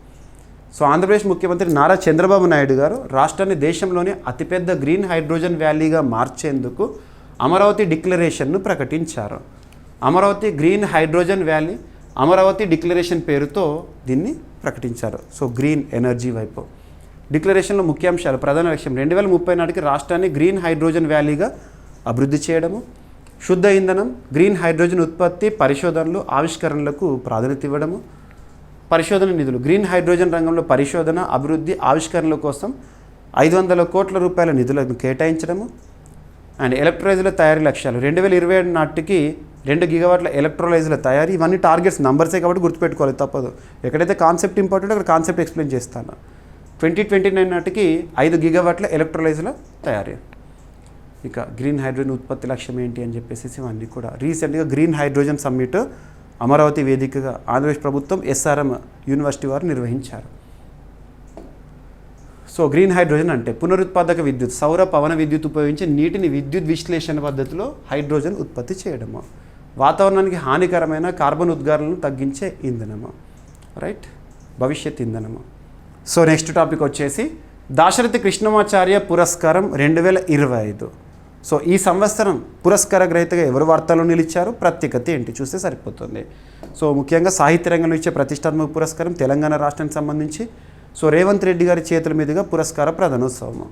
సో ఆంధ్రప్రదేశ్ ముఖ్యమంత్రి నారా చంద్రబాబు నాయుడు గారు రాష్ట్రాన్ని దేశంలోనే అతిపెద్ద గ్రీన్ హైడ్రోజన్ వ్యాలీగా మార్చేందుకు అమరావతి డిక్లరేషన్ను ప్రకటించారు. Amaravati green hydrogen valley, Amaravati declaration పేరుతో దీన్ని ప్రకటించారు. సో గ్రీన్ ఎనర్జీ వైపు డిక్లరేషన్లో ముఖ్యాంశాలు: ప్రధాన లక్ష్యం 2030 నాటికి రాష్ట్రాన్ని గ్రీన్ హైడ్రోజన్ వ్యాలీగా అభివృద్ధి చేయడము, శుద్ధ ఇంధనం, గ్రీన్ హైడ్రోజన్ ఉత్పత్తి, పరిశోధనలు, ఆవిష్కరణలకు ప్రాధాన్యత ఇవ్వడము, పరిశోధన నిధులు, గ్రీన్ హైడ్రోజన్ రంగంలో పరిశోధన, అభివృద్ధి, ఆవిష్కరణల కోసం 500 కోట్ల రూపాయల నిధులను కేటాయించడము. అండ్ ఎలక్ట్రోలైజర్ల తయారీ లక్ష్యాలు: 2027 నాటికి 2 గిగావాట్ల ఎలక్ట్రోలైజర్ల తయారీ. ఇవన్నీ టార్గెట్స్, నంబర్సే కాబట్టి గుర్తుపెట్టుకోవాలి, తప్పదు. ఎక్కడైతే కాన్సెప్ట్ ఇంపార్టెంట్ అక్కడ కాన్సెప్ట్ ఎక్స్ప్లెయిన్ చేస్తాను. 2029 నాటికి 5 గిగావాట్ల ఎలక్ట్రోలైజర్ల తయారీ. ఇక గ్రీన్ హైడ్రోజన్ ఉత్పత్తి లక్ష్యం ఏంటి అని చెప్పేసి ఇవన్నీ కూడా. రీసెంట్గా గ్రీన్ హైడ్రోజన్ సమ్మిట్ అమరావతి వేదికగా ఆంధ్రప్రదేశ్ ప్రభుత్వం SRM యూనివర్సిటీ వారు నిర్వహించారు. సో గ్రీన్ హైడ్రోజన్ అంటే పునరుత్పాదక విద్యుత్, సౌర పవన విద్యుత్ ఉపయోగించి నీటిని విద్యుత్ విశ్లేషణ పద్ధతిలో హైడ్రోజన్ ఉత్పత్తి చేయడము, వాతావరణానికి హానికరమైన కార్బన్ ఉద్గారాలను తగ్గించే ఇంధనము. రైట్. భవిష్యత్ ఇంధనము. సో నెక్స్ట్ టాపిక్ వచ్చేసి దాశరథి కృష్ణమాచార్య పురస్కారం 2025. సో ఈ సంవత్సరం పురస్కార గ్రహీతగా ఎవరు వార్తల్లో నిలిచారు, ప్రత్యేకత ఏంటి చూస్తే సరిపోతుంది. సో ముఖ్యంగా సాహిత్య రంగంలో ఇచ్చే ప్రతిష్టాత్మక పురస్కారం తెలంగాణ రాష్ట్రానికి సంబంధించి. సో రేవంత్ రెడ్డి గారి చేతుల మీదుగా పురస్కార ప్రదానోత్సవము.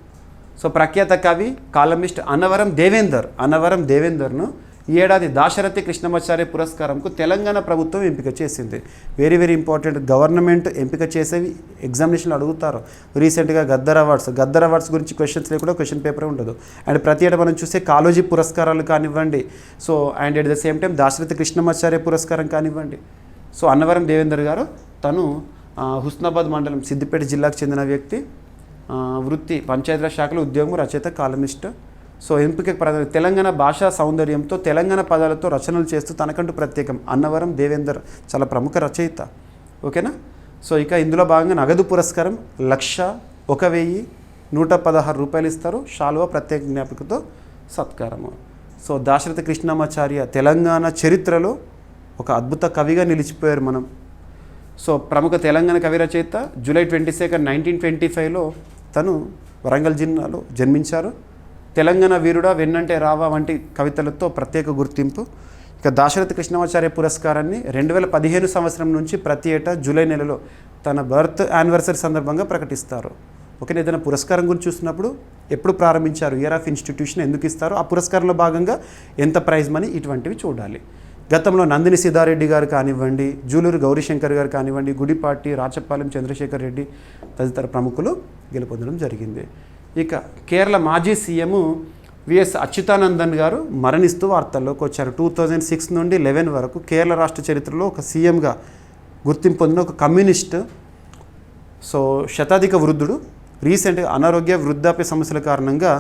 సో ప్రఖ్యాత కవి, కాలమిస్ట్ అన్నవరం దేవేందర్ను ఈ ఏడాది దాశరథి కృష్ణమాచార్య పురస్కారంకు తెలంగాణ ప్రభుత్వం ఎంపిక చేసింది. Very very important. గవర్నమెంట్ ఎంపిక చేసేవి ఎగ్జామినేషన్లో అడుగుతారు. రీసెంట్గా గద్దర్ అవార్డ్స్ గురించి క్వశ్చన్స్ లేకుండా క్వశ్చన్ పేపర్ ఉండదు. అండ్ ప్రతి ఏటా మనం చూసే కాళోజీ పురస్కారాలు కానివ్వండి, so and at the same time Dasarathi Krishnamacharya పురస్కారం కానివ్వండి. సో అన్నవరం దేవేందర్ గారు తను హుస్నాబాద్ మండలం సిద్దిపేట జిల్లాకు చెందిన వ్యక్తి. వృత్తి పంచాయతీరాజ్ శాఖలో ఉద్యోగం, రచయిత, కాలమిస్ట్. సో ఎంపిక తెలంగాణ భాషా సౌందర్యంతో తెలంగాణ పదాలతో రచనలు చేస్తూ తనకంటూ ప్రత్యేకం. అన్నవరం దేవేందర్ చాలా ప్రముఖ రచయిత. ఓకేనా. సో ఇక ఇందులో భాగంగా నగదు పురస్కారం 1,01,116 రూపాయలు ఇస్తారు. శాలువా ప్రత్యేక జ్ఞాపికతో సత్కారము. సో దాశరథి కృష్ణమాచార్య తెలంగాణ చరిత్రలో ఒక అద్భుత కవిగా నిలిచిపోయారు మనం. సో ప్రముఖ తెలంగాణ కవి రచయిత. జూలై 22, 1925లో తను వరంగల్ జిల్లాలో జన్మించారు. తెలంగాణ వీరుడా, వెన్నంటే రావా వంటి కవితలతో ప్రత్యేక గుర్తింపు. ఇక దాశరథి కృష్ణమాచార్య పురస్కారాన్ని 2015 సంవత్సరం నుంచి ప్రతి ఏటా జూలై నెలలో తన బర్త్ యానివర్సరీ సందర్భంగా ప్రకటిస్తారు. ఓకే. ఏదైనా పురస్కారం గురించి చూసినప్పుడు ఎప్పుడు ప్రారంభించారు, ఇయర్ ఆఫ్ ఇన్స్టిట్యూషన్ ఎందుకు ఇస్తారు, ఆ పురస్కారంలో భాగంగా ఎంత ప్రైజ్ మనీ, ఇటువంటివి చూడాలి. గతంలో నందిని సిద్ధారెడ్డి గారు కానివ్వండి, జూలూరు గౌరీశంకర్ గారు కానివ్వండి, గుడిపాటి, రాచపాలెం చంద్రశేఖర్ రెడ్డి తదితర ప్రముఖులు గెలుపొందడం జరిగింది. ఇక కేరళ మాజీ సీఎం విఎస్ అచ్యుతానందన్ గారు మరణిస్తూ వార్తల్లోకి వచ్చారు. 2006 నుండి 11 వరకు కేరళ రాష్ట్ర చరిత్రలో ఒక సీఎంగా గుర్తింపు పొందిన ఒక కమ్యూనిస్ట్. సో శతాధిక వృద్ధుడు రీసెంట్గా అనారోగ్య, వృద్ధాప్య సమస్యల కారణంగా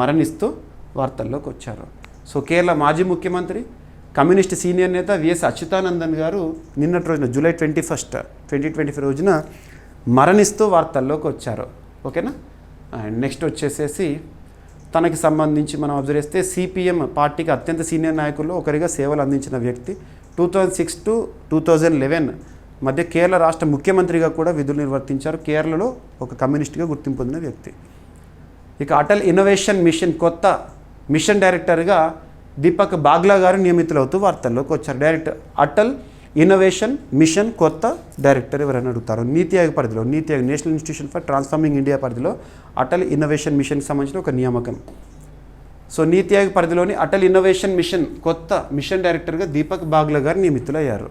మరణిస్తూ వార్తల్లోకి వచ్చారు. సో కేరళ మాజీ ముఖ్యమంత్రి, కమ్యూనిస్ట్ సీనియర్ నేత విఎస్ అచ్యుతానందన్ గారు నిన్నటి రోజున జూలై 21, 2025 రోజున మరణిస్తూ వార్తల్లోకి వచ్చారు. ఓకేనా. అండ్ నెక్స్ట్ వచ్చేసేసి తనకి సంబంధించి మనం అబ్జర్వ్ చేస్తే సిపిఎం పార్టీకి అత్యంత సీనియర్ నాయకుల్లో ఒకరిగా సేవలు అందించిన వ్యక్తి. 2006 to 2011 మధ్య కేరళ రాష్ట్ర ముఖ్యమంత్రిగా కూడా విధులు నిర్వర్తించారు. కేరళలో ఒక కమ్యూనిస్ట్గా గుర్తింపు పొందిన వ్యక్తి. ఇక అటల్ ఇన్నోవేషన్ మిషన్ కొత్త మిషన్ డైరెక్టర్గా దీపక్ బాగ్లా గారు నియమితులవుతూ వార్తల్లోకి వచ్చారు. డైరెక్టర్ అటల్ ఇన్నోవేషన్ మిషన్ కొత్త డైరెక్టర్ ఎవరైనా అడుగుతారు. నీతి ఆయోగ్ పరిధిలో, నీతి Aayog national institution for transforming India పరిధిలో అటల్ ఇన్నోవేషన్ మిషన్కి సంబంధించిన ఒక నియామకం. సో నీతి ఆయోగ్ పరిధిలోని అటల్ ఇన్నోవేషన్ మిషన్ కొత్త మిషన్ డైరెక్టర్గా దీపక్ బాగ్లా గారు నియమితులయ్యారు.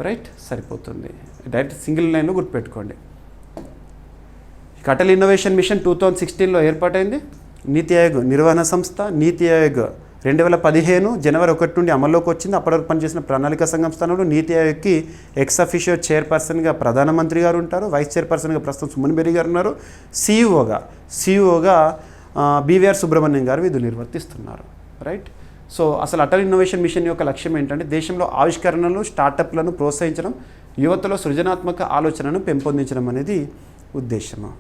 రైట్, సరిపోతుంది. డైరెక్ట్ సింగిల్ లైన్లో గుర్తుపెట్టుకోండి. అటల్ ఇన్నోవేషన్ మిషన్ 2016లో ఏర్పాటైంది. నీతి ఆయోగ్ నిర్వహణ సంస్థ. నీతి ఆయోగ్ 2015 జనవరి 1 నుండి అమల్లోకి వచ్చింది. అప్పటి వరకు పనిచేసిన ప్రణాళిక సంఘం స్థానంలో నీతి ఆయోగ్కి ఎక్స్ అఫిషియో చైర్పర్సన్గా ప్రధానమంత్రి గారు ఉంటారు. వైస్ చైర్పర్సన్గా ప్రస్తుతం సుమన్ బెర్రీ గారు ఉన్నారు. సిఇఓగా బీవీఆర్ సుబ్రహ్మణ్యం గారు విధులు నిర్వర్తిస్తున్నారు. రైట్. సో అసలు అటల్ ఇన్నోవేషన్ మిషన్ యొక్క లక్ష్యం ఏంటంటే దేశంలో ఆవిష్కరణలు, స్టార్టప్లను ప్రోత్సహించడం, యువతలో సృజనాత్మక ఆలోచనను పెంపొందించడం అనేది ఉద్దేశము.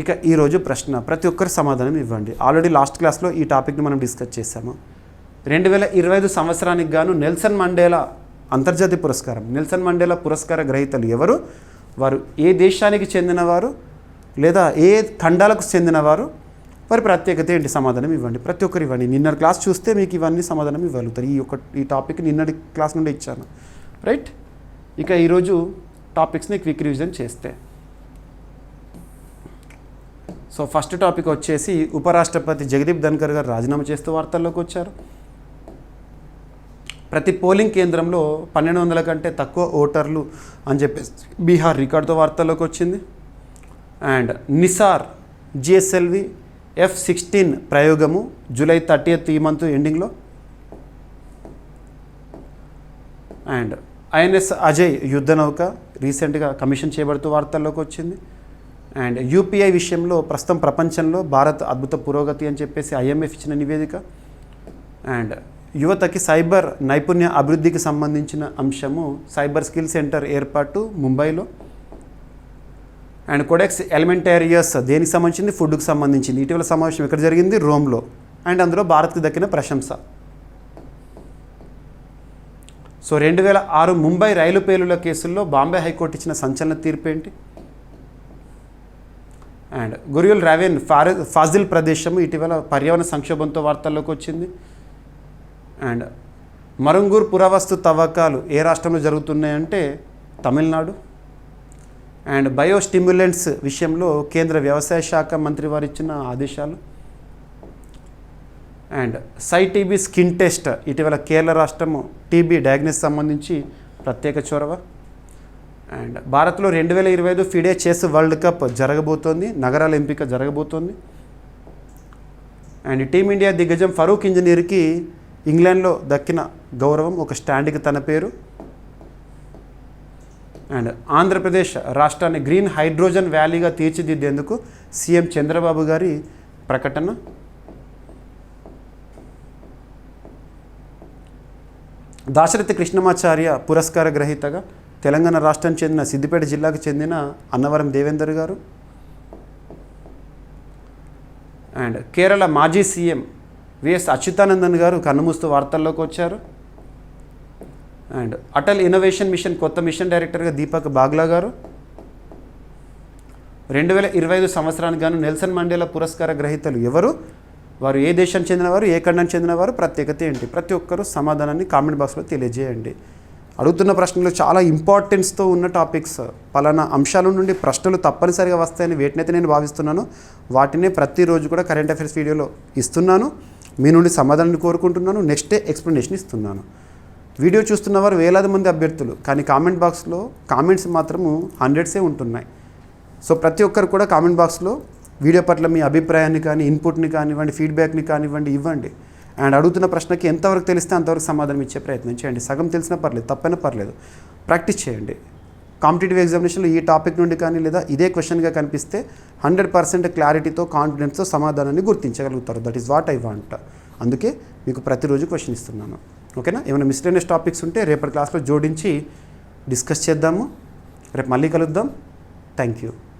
ఇక ఈరోజు ప్రశ్న ప్రతి ఒక్కరు సమాధానం ఇవ్వండి. ఆల్రెడీ లాస్ట్ క్లాస్లో ఈ టాపిక్ని మనం డిస్కస్ చేశాము. 2025 సంవత్సరానికి గాను నెల్సన్ మండేలా అంతర్జాతీయ పురస్కారం, నెల్సన్ మండేలా పురస్కార గ్రహీతలు ఎవరు, వారు ఏ దేశానికి చెందినవారు లేదా ఏ ఖండాలకు చెందినవారు, వారి ప్రత్యేకత ఏంటి, సమాధానం ఇవ్వండి. ప్రతి ఒక్కరు ఇవ్వండి. నిన్నటి క్లాస్ చూస్తే మీకు ఇవన్నీ సమాధానం ఇవ్వగలుగుతారు. ఈ టాపిక్ నిన్నటి క్లాస్ నుండి ఇచ్చాను. రైట్. ఇక ఈరోజు టాపిక్స్ని క్విక్ రివిజన్ చేస్తే, సో ఫస్ట్ టాపిక్ వచ్చేసి ఉపరాష్ట్రపతి జగదీప్ ధన్కర్ గారు రాజీనామా చేస్తూ వార్తల్లోకి వచ్చారు. ప్రతి పోలింగ్ కేంద్రంలో 1200 కంటే తక్కువ ఓటర్లు అని చెప్పేసి బీహార్ రికార్డుతో వార్తల్లోకి వచ్చింది. అండ్ నిసార్ జిఎస్ఎల్వి F-16 ప్రయోగము జూలై 30 ఈ మంత్ ఎండింగ్లో. అండ్ ఐఎన్ఎస్ అజయ్ యుద్ధ నౌక రీసెంట్గా కమిషన్ చేయబడుతూ వార్తల్లోకి వచ్చింది. అండ్ యూపీఐ విషయంలో ప్రస్తుతం ప్రపంచంలో భారత్ అద్భుత పురోగతి అని చెప్పేసి IMF ఇచ్చిన నివేదిక. అండ్ యువతకి సైబర్ నైపుణ్య అభివృద్ధికి సంబంధించిన అంశము సైబర్ స్కిల్ సెంటర్ ఏర్పాటు ముంబైలో. అండ్ కోడెక్స్ ఎలిమెంటేరియస్ దేనికి సంబంధించింది, ఫుడ్కి సంబంధించింది. ఇటీవల సమావేశం ఎక్కడ జరిగింది, రోమ్లో. అండ్ అందులో భారత్కి దక్కిన ప్రశంస. సో 2006 ముంబై రైలు పేలుల కేసుల్లో బాంబే హైకోర్టు ఇచ్చిన సంచలన తీర్పు ఏంటి. అండ్ గురియల్ రావెన్ ఫాజిల్ ప్రదేశం ఇటీవల పర్యావరణ సంక్షోభంతో వార్తల్లోకి వచ్చింది. అండ్ మరంగూర్ పురావస్తు తవ్వకాలు ఏ రాష్ట్రంలో జరుగుతున్నాయంటే తమిళనాడు. అండ్ బయోస్టిమ్యులెంట్స్ విషయంలో కేంద్ర వ్యవసాయ శాఖ మంత్రి వారు ఇచ్చిన ఆదేశాలు. అండ్ టీబీ స్కిన్ టెస్ట్ ఇటీవల కేరళ రాష్ట్రము టీబీ డయాగ్నోసిస్ సంబంధించి ప్రత్యేక చొరవ. అండ్ భారత్లో 2025 ఫిడే చెస్ వరల్డ్ కప్ జరగబోతోంది, నగరాల ఎంపిక జరగబోతోంది. అండ్ టీమిండియా దిగ్గజం ఫరూక్ ఇంజనీర్కి ఇంగ్లాండ్లో దక్కిన గౌరవం, ఒక స్టాండ్కి తన పేరు. అండ్ ఆంధ్రప్రదేశ్ రాష్ట్రాన్ని గ్రీన్ హైడ్రోజన్ వ్యాలీగా తీర్చిదిద్దేందుకు సీఎం చంద్రబాబు గారి ప్రకటన. దాశరథి కృష్ణమాచార్య పురస్కార గ్రహీతగా తెలంగాణ రాష్ట్రానికి చెందిన సిద్దిపేట జిల్లాకు చెందిన అన్నవరం దేవేందర్ గారు. అండ్ కేరళ మాజీ సీఎం విఎస్ అచ్యుతానందన్ గారు కన్నుమూస్తూ వార్తల్లోకి వచ్చారు. అండ్ అటల్ ఇన్నోవేషన్ మిషన్ కొత్త మిషన్ డైరెక్టర్గా దీపక్ బాగ్లా గారు. 2025 సంవత్సరానికి గాను నెల్సన్ మండేలా పురస్కార గ్రహీతలు ఎవరు, వారు ఏ దేశానికి చెందినవారు, ఏ ఖండానికి చెందినవారు, ప్రత్యేకత ఏంటి? ప్రతి ఒక్కరూ సమాధానాన్ని కామెంట్ బాక్స్లో తెలియజేయండి. అడుగుతున్న ప్రశ్నలు చాలా ఇంపార్టెన్స్తో ఉన్న టాపిక్స్, పలానా అంశాల నుండి ప్రశ్నలు తప్పనిసరిగా వస్తాయని వేటినైతే నేను భావిస్తున్నాను వాటినే ప్రతిరోజు కూడా కరెంట్ అఫైర్స్ వీడియోలో ఇస్తున్నాను. మీ నుండి సమాధానాన్ని కోరుకుంటున్నాను. నెక్స్ట్ డే ఎక్స్ప్లెనేషన్ ఇస్తున్నాను. వీడియో చూస్తున్నవారు వేలాది మంది అభ్యర్థులు, కానీ కామెంట్ బాక్స్లో కామెంట్స్ మాత్రము హండ్రెడ్సే ఉంటున్నాయి. సో ప్రతి ఒక్కరు కూడా కామెంట్ బాక్స్లో వీడియో పట్ల మీ అభిప్రాయాన్ని కానీ, ఇన్పుట్ని కానివ్వండి, ఫీడ్బ్యాక్ని కానివ్వండి ఇవ్వండి. అండ్ అడుగుతున్న ప్రశ్నకి ఎంతవరకు తెలిస్తే అంతవరకు సమాధానం ఇచ్చే ప్రయత్నం చేయండి. సగం తెలిసినా పర్లేదు, తప్పైనా పర్లేదు, ప్రాక్టీస్ చేయండి. కాంపిటేటివ్ ఎగ్జామినేషన్లో ఈ టాపిక్ నుండి కానీ లేదా ఇదే క్వశ్చన్గా కనిపిస్తే 100% క్లారిటీతో, కాన్ఫిడెన్స్తో సమాధానాన్ని గుర్తించగలుగుతారు. That is what I want. అందుకే మీకు ప్రతిరోజు క్వశ్చన్ ఇస్తున్నాను. ఓకేనా? ఏమైనా మిస్లేనియస్ టాపిక్స్ ఉంటే రేపటి క్లాస్లో జోడించి డిస్కస్ చేద్దాము. రేపు మళ్ళీ కలుద్దాం. Thank you.